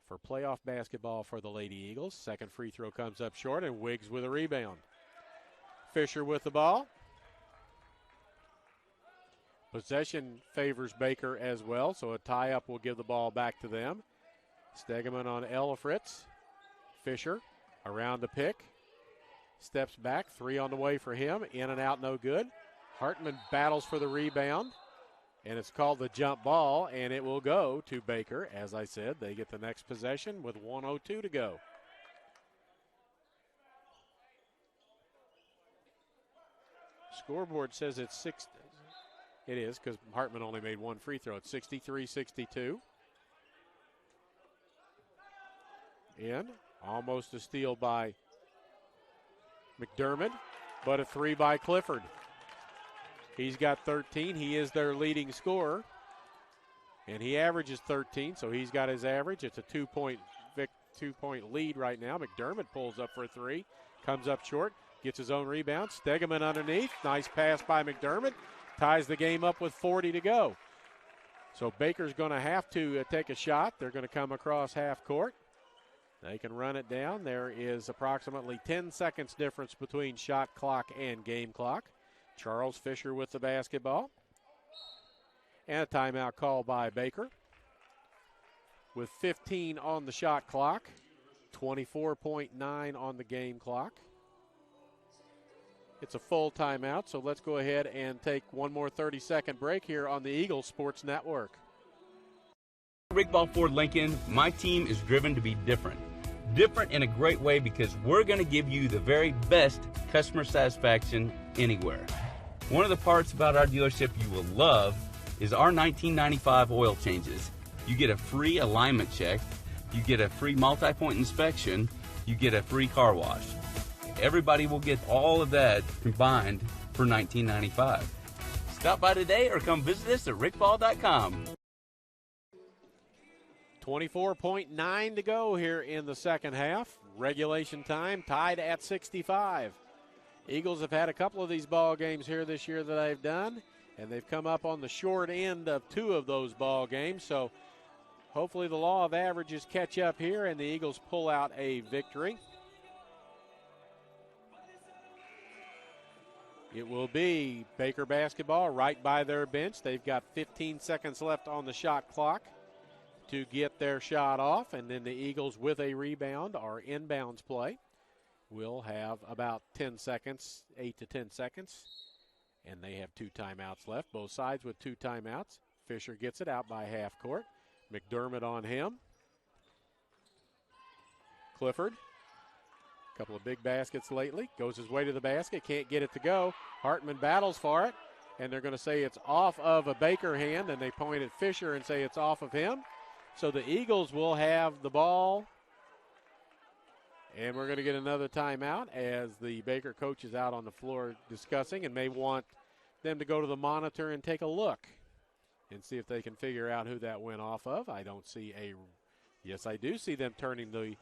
A: for playoff basketball for the Lady Eagles. Second free throw comes up short, and Wiggs with a rebound. Fisher with the ball. Possession favors Baker as well, so a tie-up will give the ball back to them. Stegeman on Ella Fritz. Fisher around the pick. Steps back, 3 on the way for him. In and out, no good. Hartman battles for the rebound, and it's called the jump ball, and it will go to Baker. As I said, they get the next possession with 1:02 to go. Scoreboard says it's 6. It is because Hartman only made 1 free throw. It's 63-62. In, almost a steal by McDermott, but a 3 by Clifford. He's got 13. He is their leading scorer, and he averages 13, so he's got his average. It's a 2-point lead right now. McDermott pulls up for a 3, comes up short, gets his own rebound. Stegeman underneath. Nice pass by McDermott. Ties the game up with 40 to go. So Baker's going to have to take a shot. They're going to come across half court. They can run it down. There is approximately 10 seconds difference between shot clock and game clock. Charles Fisher with the basketball. And a timeout call by Baker. With 15 on the shot clock, 24.9 on the game clock. It's a full timeout, so let's go ahead and take one more 30-second break here on the Eagles Sports Network.
C: Rick Ball Ford Lincoln, my team is driven to be different. Different in a great way because we're going to give you the very best customer satisfaction anywhere. One of the parts about our dealership you will love is our 1995 oil changes. You get a free alignment check, you get a free multi-point inspection, you get a free car wash. Everybody will get all of that combined for $19.95. Stop by today or come visit us at rickball.com.
A: 24.9 to go here in the second half. Regulation time tied at 65. Eagles have had a couple of these ball games here this year that they've done, and they've come up on the short end of 2 of those ball games. So hopefully the law of averages catch up here and the Eagles pull out a victory. It will be Baker basketball right by their bench. They've got 15 seconds left on the shot clock to get their shot off, and then the Eagles with a rebound or inbounds play will have about 10 seconds, 8 to 10 seconds, and they have 2 timeouts left, both sides with 2 timeouts. Fisher gets it out by half court. McDermott on him. Clifford, a couple of big baskets lately, goes his way to the basket, can't get it to go. Hartman battles for it, and they're going to say it's off of a Baker hand, and they point at Fisher and say it's off of him. So the Eagles will have the ball, and we're going to get another timeout as the Baker coach is out on the floor discussing and may want them to go to the monitor and take a look and see if they can figure out who that went off of. I don't see yes, I do see them turning the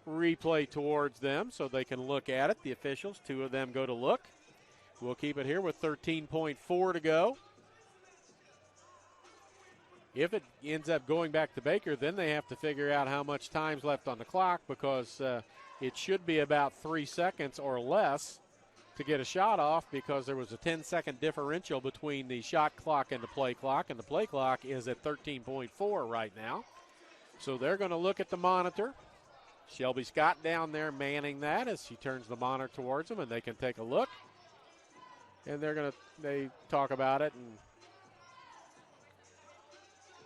A: replay towards them so they can look at it. The officials, 2 of them go to look. We'll keep it here with 13.4 to go. If it ends up going back to Baker, then they have to figure out how much time's left on the clock, because it should be about 3 seconds or less to get a shot off, because there was a 10-second differential between the shot clock and the play clock, and the play clock is at 13.4 right now. So they're going to look at the monitor. Shelby Scott down there manning that as she turns the monitor towards them, and they can take a look. And they talk about it,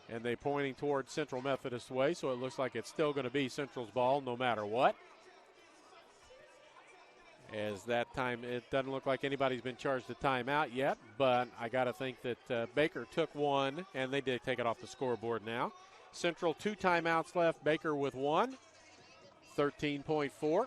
A: and they pointing towards Central Methodist way, so it looks like it's still going to be Central's ball no matter what. As that time, it doesn't look like anybody's been charged a timeout yet, but I got to think that Baker took one, and they did take it off the scoreboard now. Central 2 timeouts left, Baker with 1. 13.4.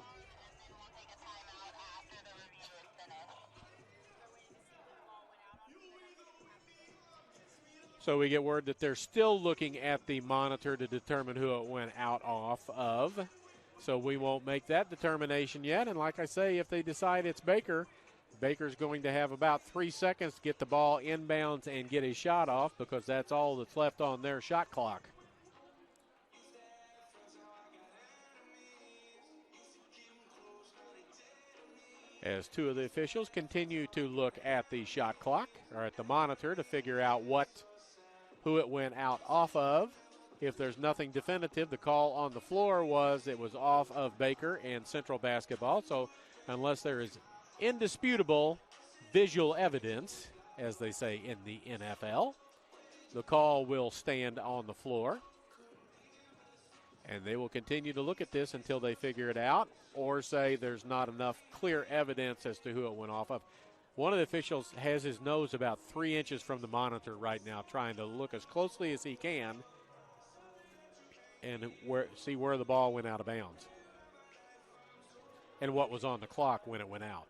A: So we get word that they're still looking at the monitor to determine who it went out off of. So we won't make that determination yet. And like I say, if they decide it's Baker, Baker's going to have about 3 seconds to get the ball inbounds and get a shot off, because that's all that's left on their shot clock. As 2 of the officials continue to look at the shot clock, or at the monitor, to figure out who it went out off of. If there's nothing definitive, the call on the floor was it was off of Baker and Central basketball. So unless there is indisputable visual evidence, as they say in the NFL, the call will stand on the floor. And they will continue to look at this until they figure it out, or say there's not enough clear evidence as to who it went off of. One of the officials has his nose about 3 inches from the monitor right now, trying to look as closely as he can and see where the ball went out of bounds and what was on the clock when it went out.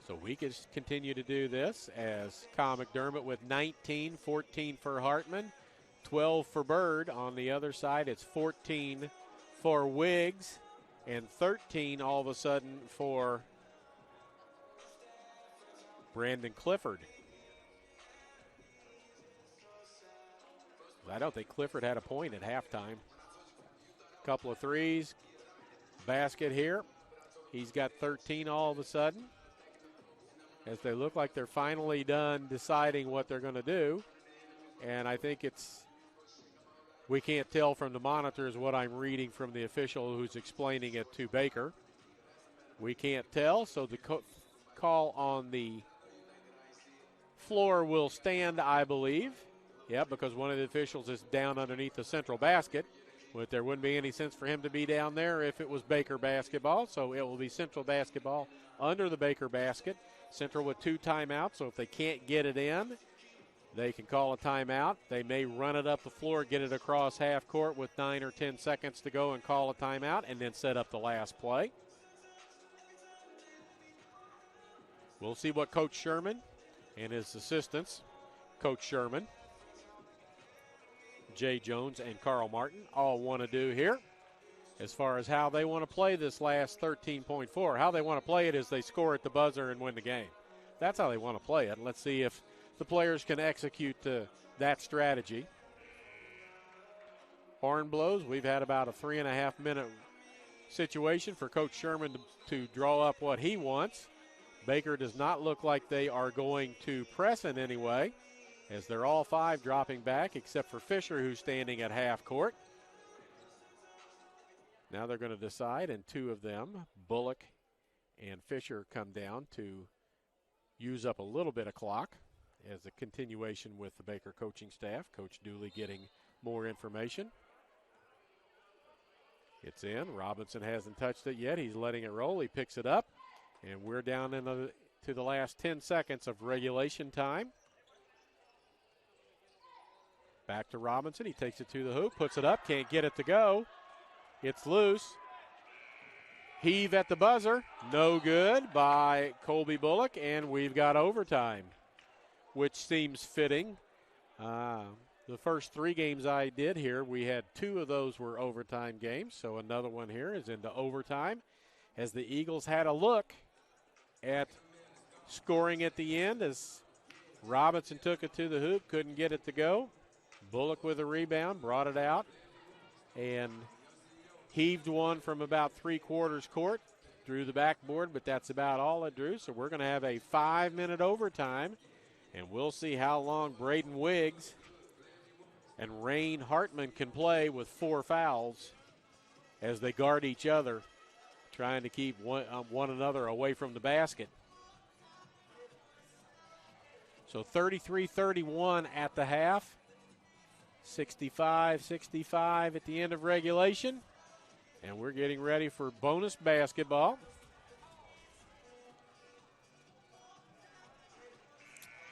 A: So we can continue to do this as Kyle McDermott with 19, 14 for Hartman, 12 for Bird. On the other side, it's 14 for Wiggs, and 13 all of a sudden for Brandon Clifford. I don't think Clifford had a point at halftime. Couple of threes, basket here. He's got 13 all of a sudden, as they look like they're finally done deciding what they're going to do. And I think we can't tell from the monitors what I'm reading from the official who's explaining it to Baker. We can't tell, so the call on the floor will stand, I believe. Yeah, because one of the officials is down underneath the Central basket. But there wouldn't be any sense for him to be down there if it was Baker basketball, so it will be Central basketball under the Baker basket. Central with 2 timeouts, so if they can't get it in, they can call a timeout. They may run it up the floor, get it across half court with 9 or 10 seconds to go and call a timeout, and then set up the last play. We'll see what Coach Sherman and his assistants, Coach Sherman, Jay Jones, and Carl Martin, all want to do here as far as how they want to play this last 13.4. How they want to play it is they score at the buzzer and win the game. That's how they want to play it. Let's see if the players can execute that strategy. Horn blows. We've had about a 3.5 minute situation for Coach Sherman to draw up what he wants. Baker does not look like they are going to press in any way, as they're all 5 dropping back except for Fisher, who's standing at half court. Now they're going to decide, and 2 of them, Bullock and Fisher, come down to use up a little bit of clock as a continuation with the Baker coaching staff. Coach Dooley getting more information. It's in. Robinson hasn't touched it yet. He's letting it roll. He picks it up, and we're down to the last 10 seconds of regulation time. Back to Robinson. He takes it to the hoop, puts it up, can't get it to go. It's loose. Heave at the buzzer. No good by Colby Bullock, and we've got overtime, which seems fitting. The first 3 games I did here, we had 2 of those were overtime games, so another one here is into overtime as the Eagles had a look at scoring at the end as Robinson took it to the hoop, couldn't get it to go. Bullock with a rebound, brought it out, and heaved one from about 3/4 court, drew the backboard, but that's about all it drew. So we're going to have a 5-minute overtime, and we'll see how long Braden Wiggs and Rain Hartman can play with 4 fouls as they guard each other, trying to keep one another away from the basket. So 33-31 at the half, 65-65 at the end of regulation, and we're getting ready for bonus basketball.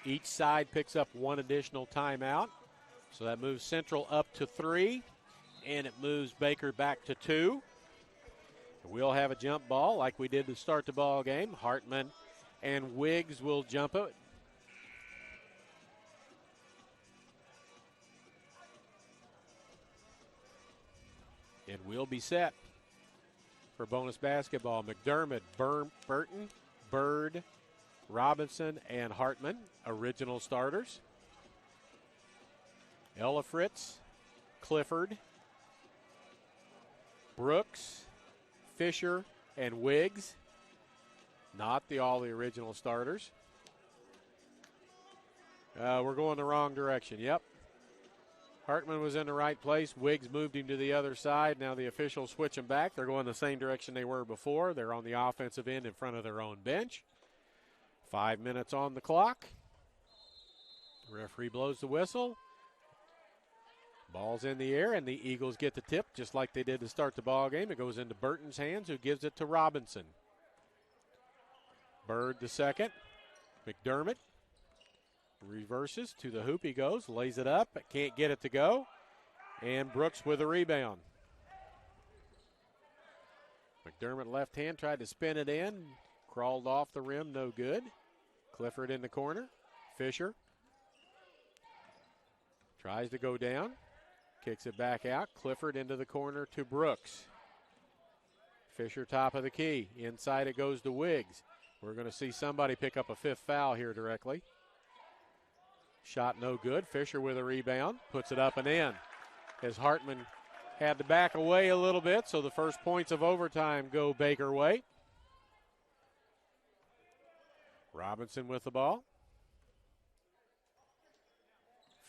A: Each side picks up 1 additional timeout. So that moves Central up to 3, and it moves Baker back to 2. We'll have a jump ball like we did to start the ball game. Hartman and Wiggs will jump it. And we'll be set for bonus basketball. McDermott, Burton, Bird, Robinson, and Hartman, original starters. Ella Fritz, Clifford, Brooks, Fisher, and Wiggs. Not all the original starters. We're going the wrong direction. Yep. Hartman was in the right place. Wiggs moved him to the other side. Now the officials switch them back. They're going the same direction they were before. They're on the offensive end in front of their own bench. 5 minutes on the clock. Referee blows the whistle. Ball's in the air, and the Eagles get the tip just like they did to start the ball game. It goes into Burton's hands, who gives it to Robinson. Bird the second. McDermott reverses to the hoop. He goes, lays it up, but can't get it to go. And Brooks with a rebound. McDermott left hand tried to spin it in, crawled off the rim, no good. Clifford in the corner. Fisher tries to go down. Kicks it back out. Clifford into the corner to Brooks. Fisher top of the key. Inside it goes to Wiggs. We're going to see somebody pick up a 5th foul here directly. Shot no good. Fisher with a rebound. Puts it up and in. As Hartman had to back away a little bit, so the first points of overtime go Baker way. Robinson with the ball.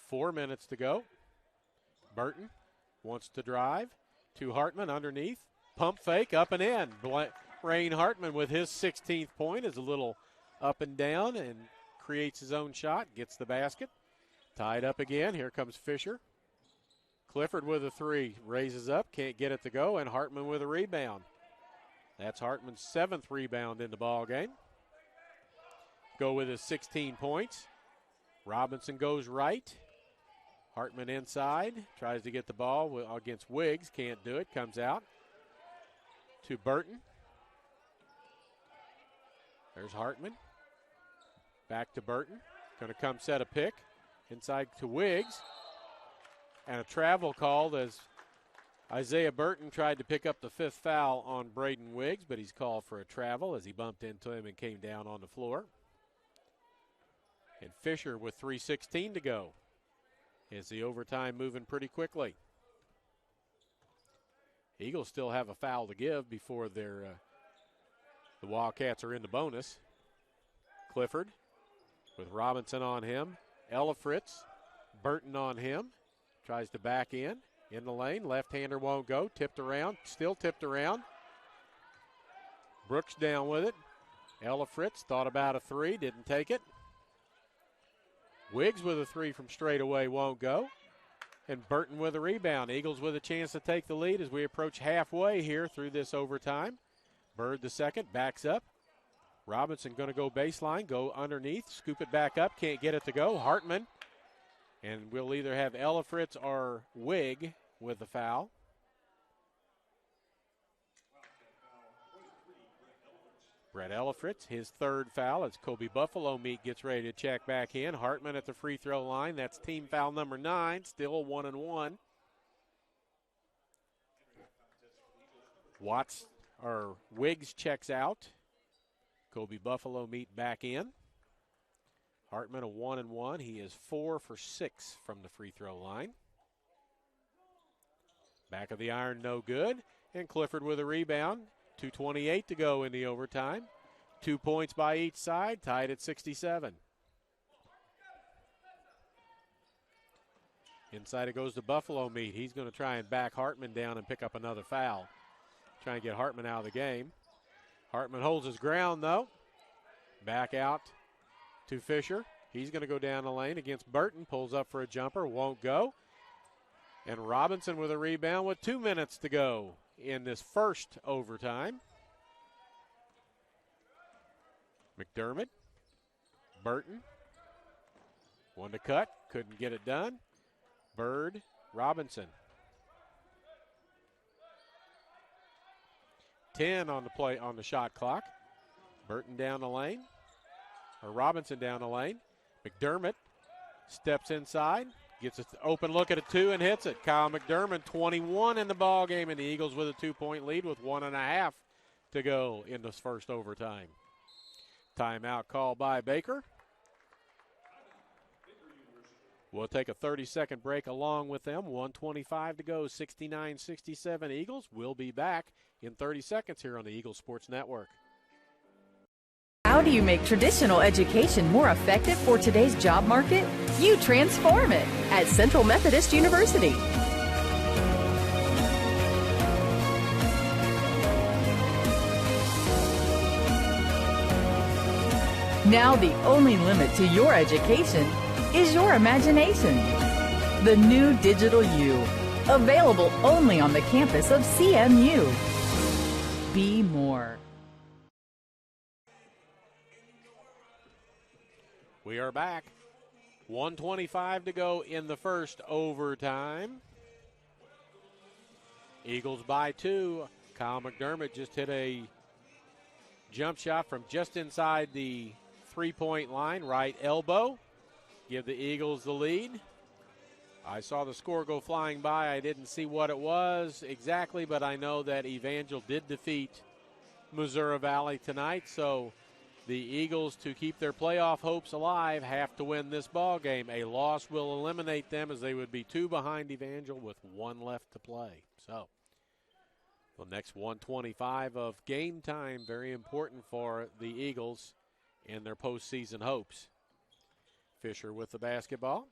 A: 4 minutes to go. Burton wants to drive to Hartman underneath. Pump fake, up and in. Rain Hartman with his 16th point is a little up and down and creates his own shot, gets the basket. Tied up again. Here comes Fisher. Clifford with a 3, raises up, can't get it to go, and Hartman with a rebound. That's Hartman's 7th rebound in the ball game. Go with his 16 points. Robinson goes right. Hartman inside, tries to get the ball against Wiggs, can't do it, comes out to Burton. There's Hartman. Back to Burton. Going to come set a pick. Inside to Wiggs. And a travel called as Isaiah Burton tried to pick up the 5th foul on Braden Wiggs, but he's called for a travel as he bumped into him and came down on the floor. And Fisher with 3:16 to go. Is the overtime moving pretty quickly? Eagles still have a foul to give before the Wildcats are in the bonus. Clifford with Robinson on him. Ella Fritz, Burton on him. Tries to back in the lane. Left-hander won't go. Tipped around, still tipped around. Brooks down with it. Ella Fritz thought about a three, didn't take it. Wiggs with a three from straight away won't go. And Burton with a rebound. Eagles with a chance to take the lead as we approach halfway here through this overtime. Bird the second, backs up. Robinson going to go baseline, go underneath, scoop it back up, can't get it to go. Hartman, and we'll either have Ella Fritz or Wig with the foul. Brett Ella Fritz, his third foul as Kobe Buffalo Meat gets ready to check back in. Hartman at the free throw line. That's team foul number 9, still 1-1. Wiggs checks out. Kobe Buffalo Meat back in. Hartman a 1-1. He is 4 for 6 from the free throw line. Back of the iron, no good. And Clifford with a rebound. 2:28 to go in the overtime. 2 points by each side, tied at 67. Inside it goes to Buffalo Meat. He's going to try and back Hartman down and pick up another foul. Try and get Hartman out of the game. Hartman holds his ground, though. Back out to Fisher. He's going to go down the lane against Burton. Pulls up for a jumper, won't go. And Robinson with a rebound with 2 minutes to go in this first overtime. McDermott, Burton. One to cut, couldn't get it done. Bird, Robinson. 10 on the play on the shot clock. Burton down the lane, or Robinson down the lane. McDermott steps inside, gets an open look at a 2 and hits it. Kyle McDermott, 21 in the ball game, and the Eagles with a 2-point lead with 1.5 to go in this first overtime. Timeout called by Baker. We'll take a 30-second break along with them. 1:25 to go, 69-67 Eagles. We'll be back in 30 seconds here on the Eagles Sports Network.
H: How do you make traditional education more effective for today's job market? You transform it at Central Methodist University. Now the only limit to your education is your imagination. The new Digital U, available only on the campus of CMU. Be more.
A: We are back. 1:25 to go in the first overtime. Eagles by 2. Kyle McDermott just hit a jump shot from just inside the three-point line, right elbow. Give the Eagles the lead. I saw the score go flying by. I didn't see what it was exactly, but I know that Evangel did defeat Missouri Valley tonight, so the Eagles, to keep their playoff hopes alive, have to win this ball game. A loss will eliminate them, as they would be 2 behind Evangel with 1 left to play. So the next 1:25 of game time, very important for the Eagles and their postseason hopes. Fisher with the basketball.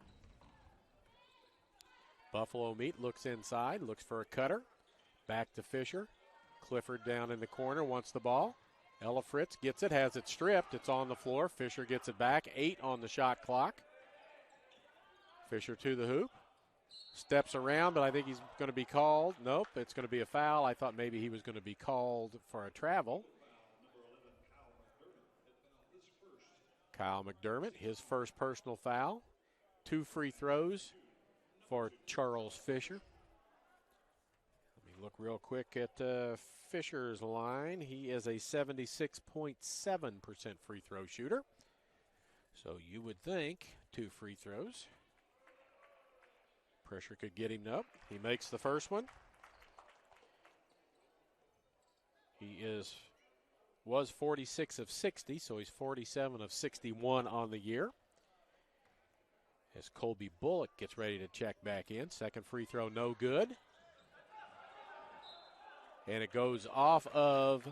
A: Buffalo Meat looks inside, looks for a cutter. Back to Fisher. Clifford down in the corner, wants the ball. Ella Fritz gets it, has it stripped. It's on the floor. Fisher gets it back. 8 on the shot clock. Fisher to the hoop. Steps around, but I think he's going to be called. Nope, it's going to be a foul. I thought maybe he was going to be called for a travel. Kyle McDermott, his first personal foul. 2 free throws for Charles Fisher. Let me look real quick at Fisher's line. He is a 76.7% free throw shooter. So you would think 2 free throws. Pressure could get him up. He makes the first one. He was 46 of 60, so he's 47 of 61 on the year. As Colby Bullock gets ready to check back in. Second free throw, no good. And it goes off of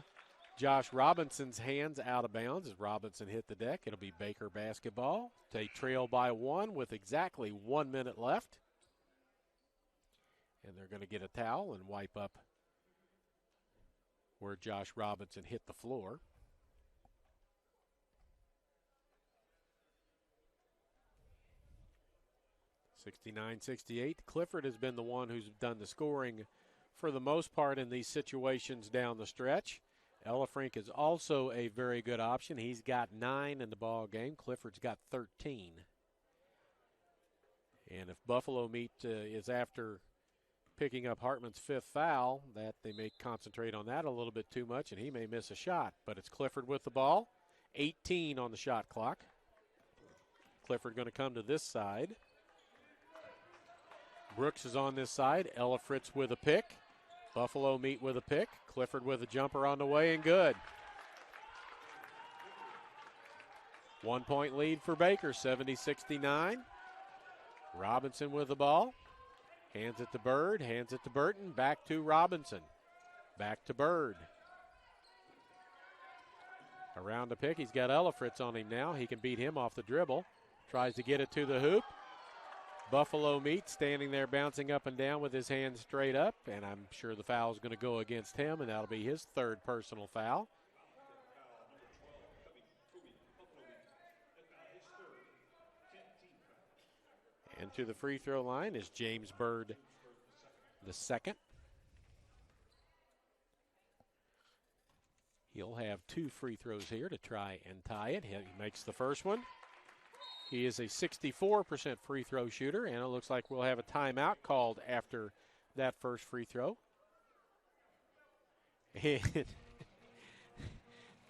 A: Josh Robinson's hands out of bounds as Robinson hit the deck. It'll be Baker basketball. They trail by 1 with exactly 1 minute left. And they're going to get a towel and wipe up where Josh Robinson hit the floor. (69-68). Clifford has been the one who's done the scoring for the most part in these situations down the stretch. Elefrink is also a very good option. He's got 9 in the ball game. Clifford's got 13. And if Buffalo Meat is after picking up Hartman's 5th foul, that they may concentrate on that a little bit too much, and he may miss a shot. But it's Clifford with the ball. 18 on the shot clock. Clifford going to come to this side. Brooks is on this side. Ella Fritz with a pick. Buffalo Meat with a pick. Clifford with a jumper on the way and good. 1 point lead for Baker, 70-69. Robinson with the ball. Hands it to Bird, hands it to Burton. Back to Robinson. Back to Bird. Around the pick, he's got Ella Fritz on him now. He can beat him off the dribble. Tries to get it to the hoop. Buffalo Meat standing there bouncing up and down with his hands straight up, and I'm sure the foul is going to go against him, and that'll be his 3rd personal foul. And to the free throw line is James Bird, the 2nd. He'll have 2 free throws here to try and tie it. He makes the first one. He is a 64% free throw shooter, and it looks like we'll have a timeout called after that first free throw. And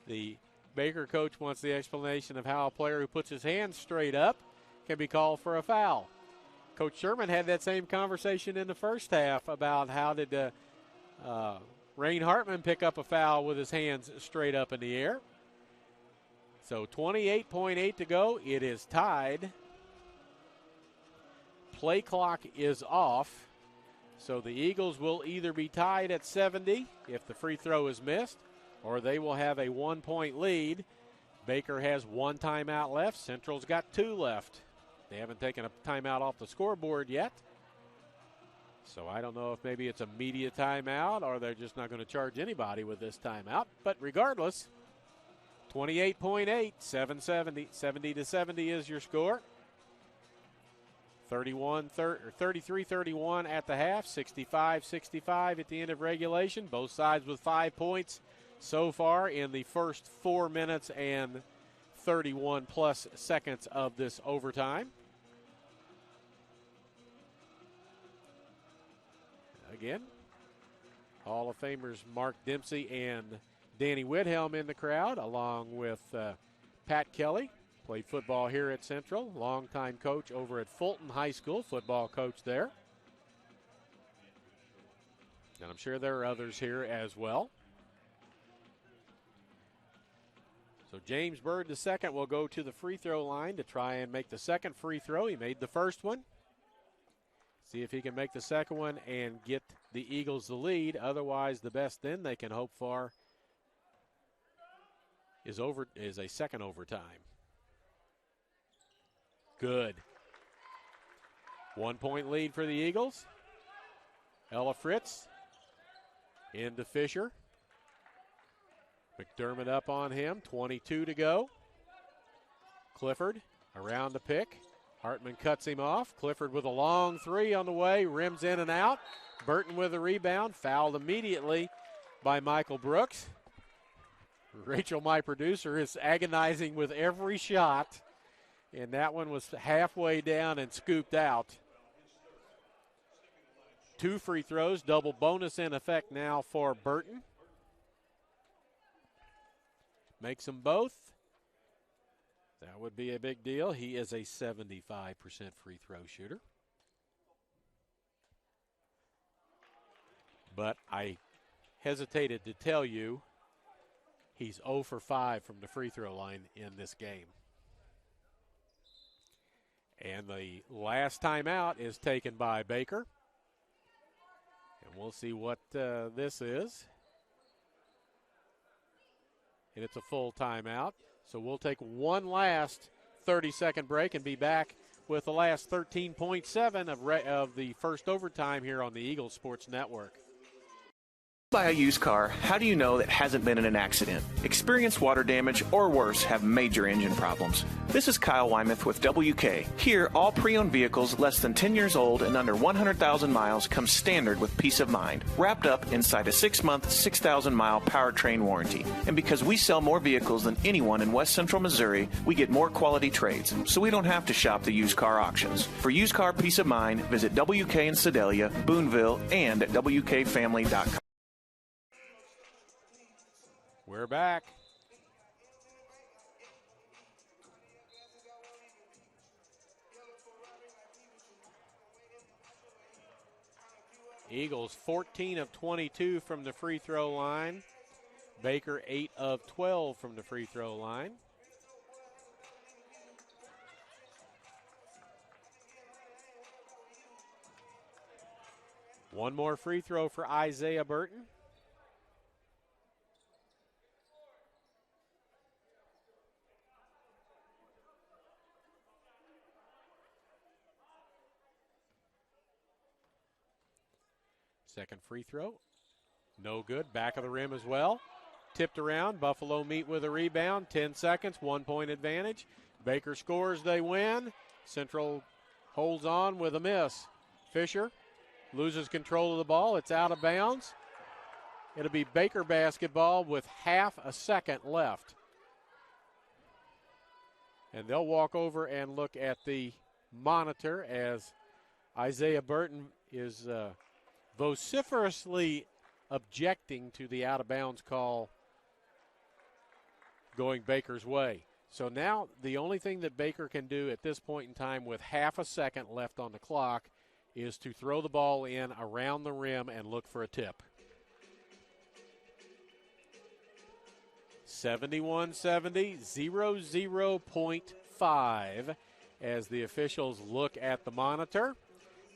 A: the Baker coach wants the explanation of how a player who puts his hands straight up can be called for a foul. Coach Sherman had that same conversation in the first half about how did Rain Hartman pick up a foul with his hands straight up in the air. So 28.8 to go. It is tied. Play clock is off. So the Eagles will either be tied at 70 if the free throw is missed, or they will have a 1 point lead. Baker has 1 timeout left. Central's got 2 left. They haven't taken a timeout off the scoreboard yet. So I don't know if maybe it's a media timeout or they're just not going to charge anybody with this timeout. But regardless, 28.8, 70 is your score. 33-31 at the half, 65-65 at the end of regulation. Both sides with 5 points so far in the first 4 minutes and 31 plus seconds of this overtime. Again, Hall of Famers Mark Dempsey and Danny Whithelm in the crowd, along with Pat Kelly. Played football here at Central, longtime coach over at Fulton High School, football coach there. And I'm sure there are others here as well. So James Bird, the 2nd, will go to the free throw line to try and make the 2nd free throw. He made the first one. See if he can make the 2nd one and get the Eagles the lead. Otherwise, the best then they can hope for is a 2nd overtime. Good. 1 point lead for the Eagles. Ella Fritz into Fisher. McDermott up on him. 22 to go. Clifford around the pick. Hartman cuts him off. Clifford with a long 3 on the way. Rims in and out. Burton with a rebound. Fouled immediately by Michael Brooks. Rachel, my producer, is agonizing with every shot. And that one was halfway down and scooped out. 2 free throws. Double bonus in effect now for Burton. Makes them both. That would be a big deal. He is a 75% free throw shooter. But I hesitated to tell you he's 0 for 5 from the free throw line in this game. And the last timeout is taken by Baker. And We'll see what this is. And it's a full timeout. So we'll take one last 30-second break and be back with the last 13.7 of the first overtime here on the Eagles Sports Network.
I: Buy a used car, how do you know that hasn't been in an accident? Experience water damage or worse, have major engine problems. This is Kyle Wymuth with WK. Here, all pre-owned vehicles less than 10 years old and under 100,000 miles come standard with peace of mind, wrapped up inside a 6-month, 6,000-mile powertrain warranty. And because we sell more vehicles than anyone in West Central Missouri, we get more quality trades, so we don't have to shop the used car auctions. For used car peace of mind, visit WK in Sedalia, Boonville, and at WKFamily.com.
A: We're back. Eagles 14 of 22 from the free throw line. Baker 8 of 12 from the free throw line. One more free throw for Isaiah Burton. Second free throw, no good. Back of the rim as well. Tipped around. Buffalo meet with a rebound. 10 seconds, 1-point advantage. Baker scores, they win. Central holds on with a miss. Fisher loses control of the ball. It's out of bounds. It'll be Baker basketball with half a second left. And they'll walk over and look at the monitor as Isaiah Burton is vociferously objecting to the out-of-bounds call going Baker's way. So now the only thing that Baker can do at this point in time with half a second left on the clock is to throw the ball in around the rim and look for a tip. 71-70, 0.5 as the officials look at the monitor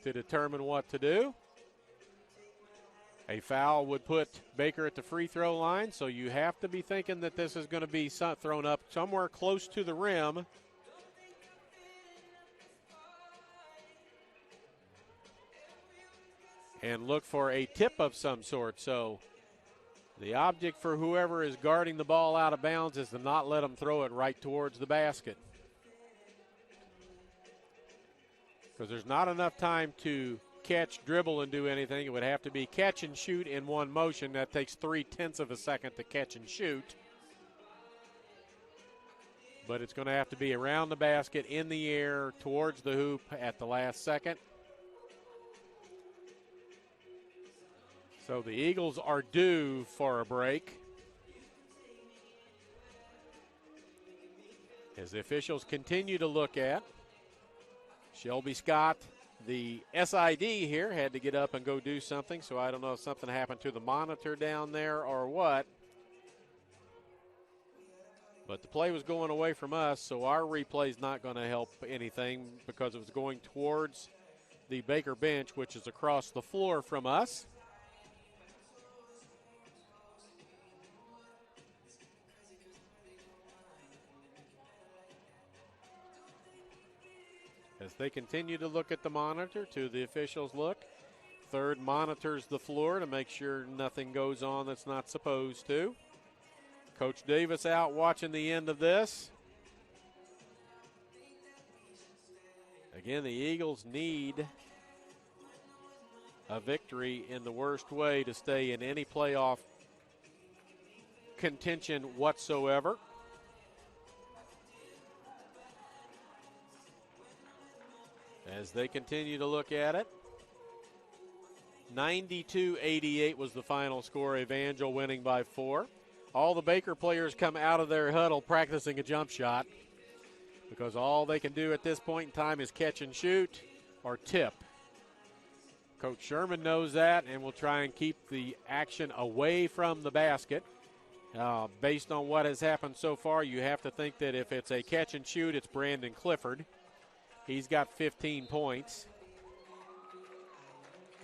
A: to determine what to do. A foul would put Baker at the free throw line, so you have to be thinking that this is going to be thrown up somewhere close to the rim. And look for a tip of some sort. So the object for whoever is guarding the ball out of bounds is to not let them throw it right towards the basket. Because there's not enough time to catch, dribble, and do anything. It would have to be catch and shoot in one motion. That takes 0.3 of a second to catch and shoot. But it's going to have to be around the basket, in the air, towards the hoop at the last second. So the Eagles are due for a break as the officials continue to look at. Shelby Scott, the SID here, had to get up and go do something, so I don't know if something happened to the monitor down there or what. But the play was going away from us, so our replay is not going to help anything because it was going towards the Baker bench, which is across the floor from us. As they continue to look at the monitor, to the officials look. Third monitors the floor to make sure nothing goes on that's not supposed to. Coach Davis out watching the end of this. Again, the Eagles need a victory in the worst way to stay in any playoff contention whatsoever. As they continue to look at it, 92-88 was the final score. Evangel winning by 4. All the Baker players come out of their huddle practicing a jump shot because all they can do at this point in time is catch and shoot or tip. Coach Sherman knows that and will try and keep the action away from the basket. Based on what has happened so far, you have to think that if it's a catch and shoot, it's Brandon Clifford. He's got 15 points,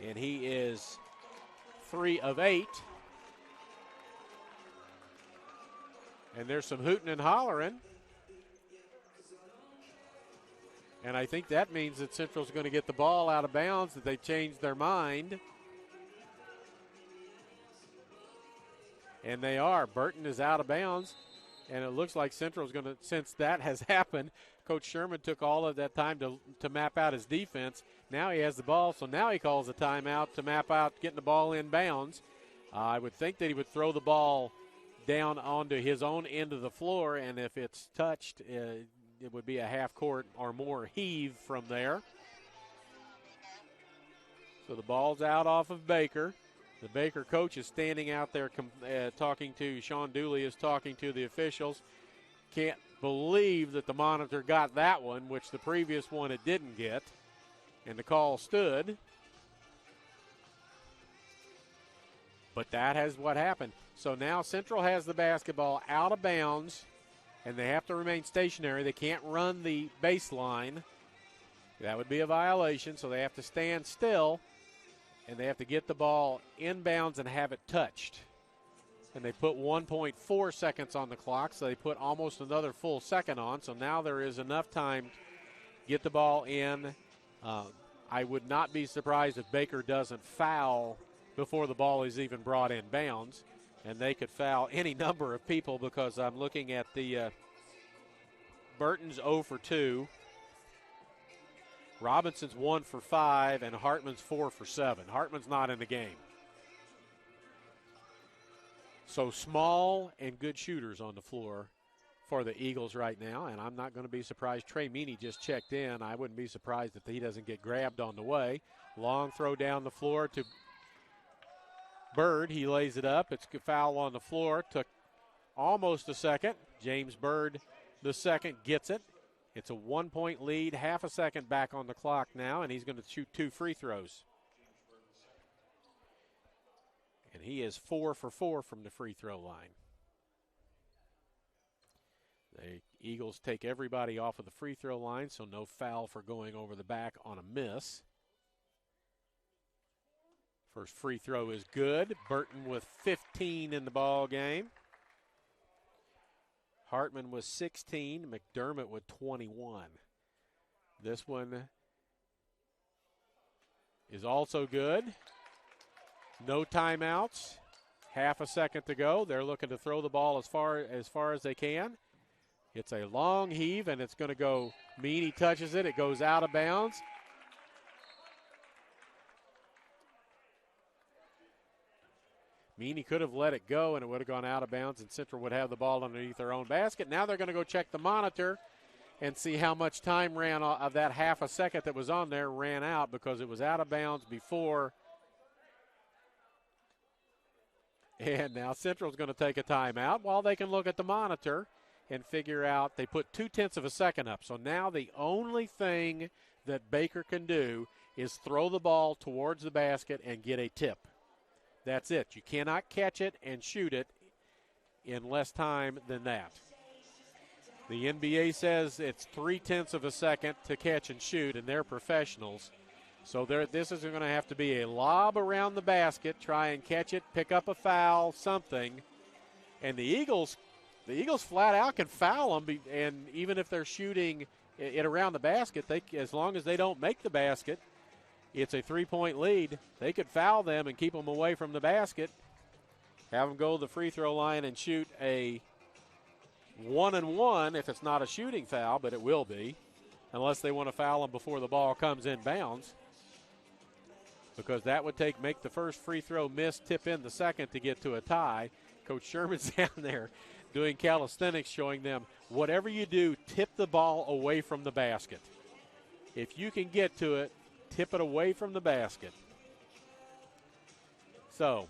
A: and he is 3 of 8. And there's some hooting and hollering. And I think that means that Central's going to get the ball out of bounds, that they changed their mind. And they are. Burton is out of bounds. And it looks like Central's going to, since that has happened, Coach Sherman took all of that time to map out his defense. Now he has the ball, so now he calls a timeout to map out getting the ball in bounds. I would think that he would throw the ball down onto his own end of the floor, and if it's touched, it would be a half court or more heave from there. So the ball's out off of Baker. The Baker coach is standing out there talking to, Sean Dooley is talking to the officials. Can't believe that the monitor got that one, which the previous one it didn't get. And the call stood. But that is what happened. So now Central has the basketball out of bounds, and they have to remain stationary. They can't run the baseline. That would be a violation, so they have to stand still, and they have to get the ball inbounds and have it touched. And they put 1.4 seconds on the clock, so they put almost another full second on. So now there is enough time to get the ball in. I would not be surprised if Baker doesn't foul before the ball is even brought in bounds. And they could foul any number of people, because I'm looking at the Burton's 0 for 2. Robinson's 1 for 5, and Hartman's 4 for 7. Hartman's not in the game. So small and good shooters on the floor for the Eagles right now, and I'm not going to be surprised. Trey Meany just checked in. I wouldn't be surprised if he doesn't get grabbed on the way. Long throw down the floor to Bird. He lays it up. It's a foul on the floor. Took almost a second. James Bird, the second, gets it. It's a 1-point lead, half a second back on the clock now, and he's going to shoot 2 free throws. And he is 4 for 4 from the free throw line. The Eagles take everybody off of the free throw line, so no foul for going over the back on a miss. First free throw is good. Burton with 15 in the ball game. Hartman with 16. McDermott with 21. This one is also good. No timeouts. Half a second to go. They're looking to throw the ball as far as they can. It's a long heave, and it's going to go. Meany touches it. It goes out of bounds. Meany could have let it go, and it would have gone out of bounds, and Central would have the ball underneath their own basket. Now they're going to go check the monitor and see how much time ran of that half a second that was on there ran out, because it was out of bounds before. And now Central's going to take a timeout while they can look at the monitor and figure out. They put 0.2 of a second up. So now the only thing that Baker can do is throw the ball towards the basket and get a tip. That's it. You cannot catch it and shoot it in less time than that. The NBA says it's 0.3 of a second to catch and shoot, and they're professionals. So this is going to have to be a lob around the basket, try and catch it, pick up a foul, something. And the Eagles flat out can foul them, and even if they're shooting it around the basket, as long as they don't make the basket, it's a 3-point lead. They could foul them and keep them away from the basket, have them go to the free throw line and shoot a 1-and-1 if it's not a shooting foul, but it will be, unless they want to foul them before the ball comes in bounds, because that would make the first free throw miss, tip in the second to get to a tie. Coach Sherman's down there doing calisthenics, showing them whatever you do, tip the ball away from the basket. If you can get to it, tip it away from the basket. So,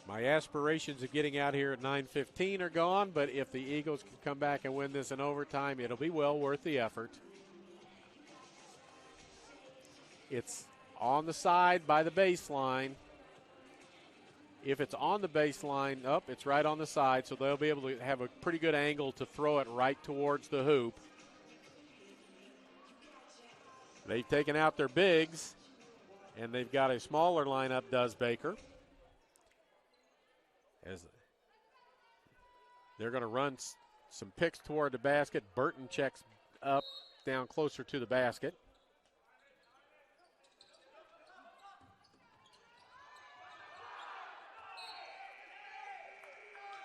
A: my aspirations of getting out here at 9:15 are gone, but if the Eagles can come back and win this in overtime, it'll be well worth the effort. It's on the side by the baseline. If it's on the baseline, it's right on the side, so they'll be able to have a pretty good angle to throw it right towards the hoop. They've taken out their bigs, and they've got a smaller lineup, does Baker. As they're going to run some picks toward the basket. Burton checks up, down closer to the basket.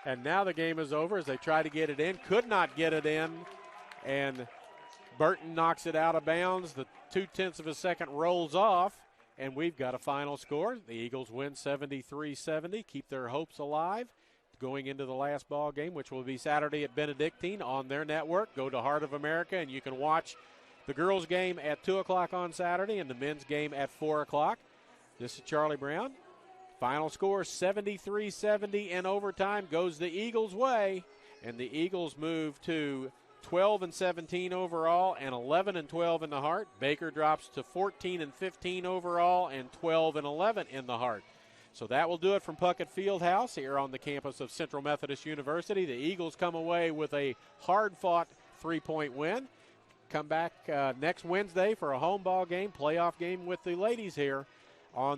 A: And now the game is over as they try to get it in. Could not get it in. And Burton knocks it out of bounds. The 0.2 of a second rolls off. And we've got a final score. The Eagles win 73-70, keep their hopes alive going into the last ball game, which will be Saturday at Benedictine on their network. Go to Heart of America, and you can watch the girls' game at 2 o'clock on Saturday and the men's game at 4 o'clock. This is Charlie Brown. Final score 73-70 in overtime goes the Eagles' way, and the Eagles move to 12-17 overall and 11-12 in the Heart. Baker drops to 14-15 overall and 12-11 in the Heart. So that will do it from Puckett Fieldhouse here on the campus of Central Methodist University. The Eagles come away with a hard-fought 3-point win. Come back next Wednesday for a home ball game, playoff game with the ladies here on the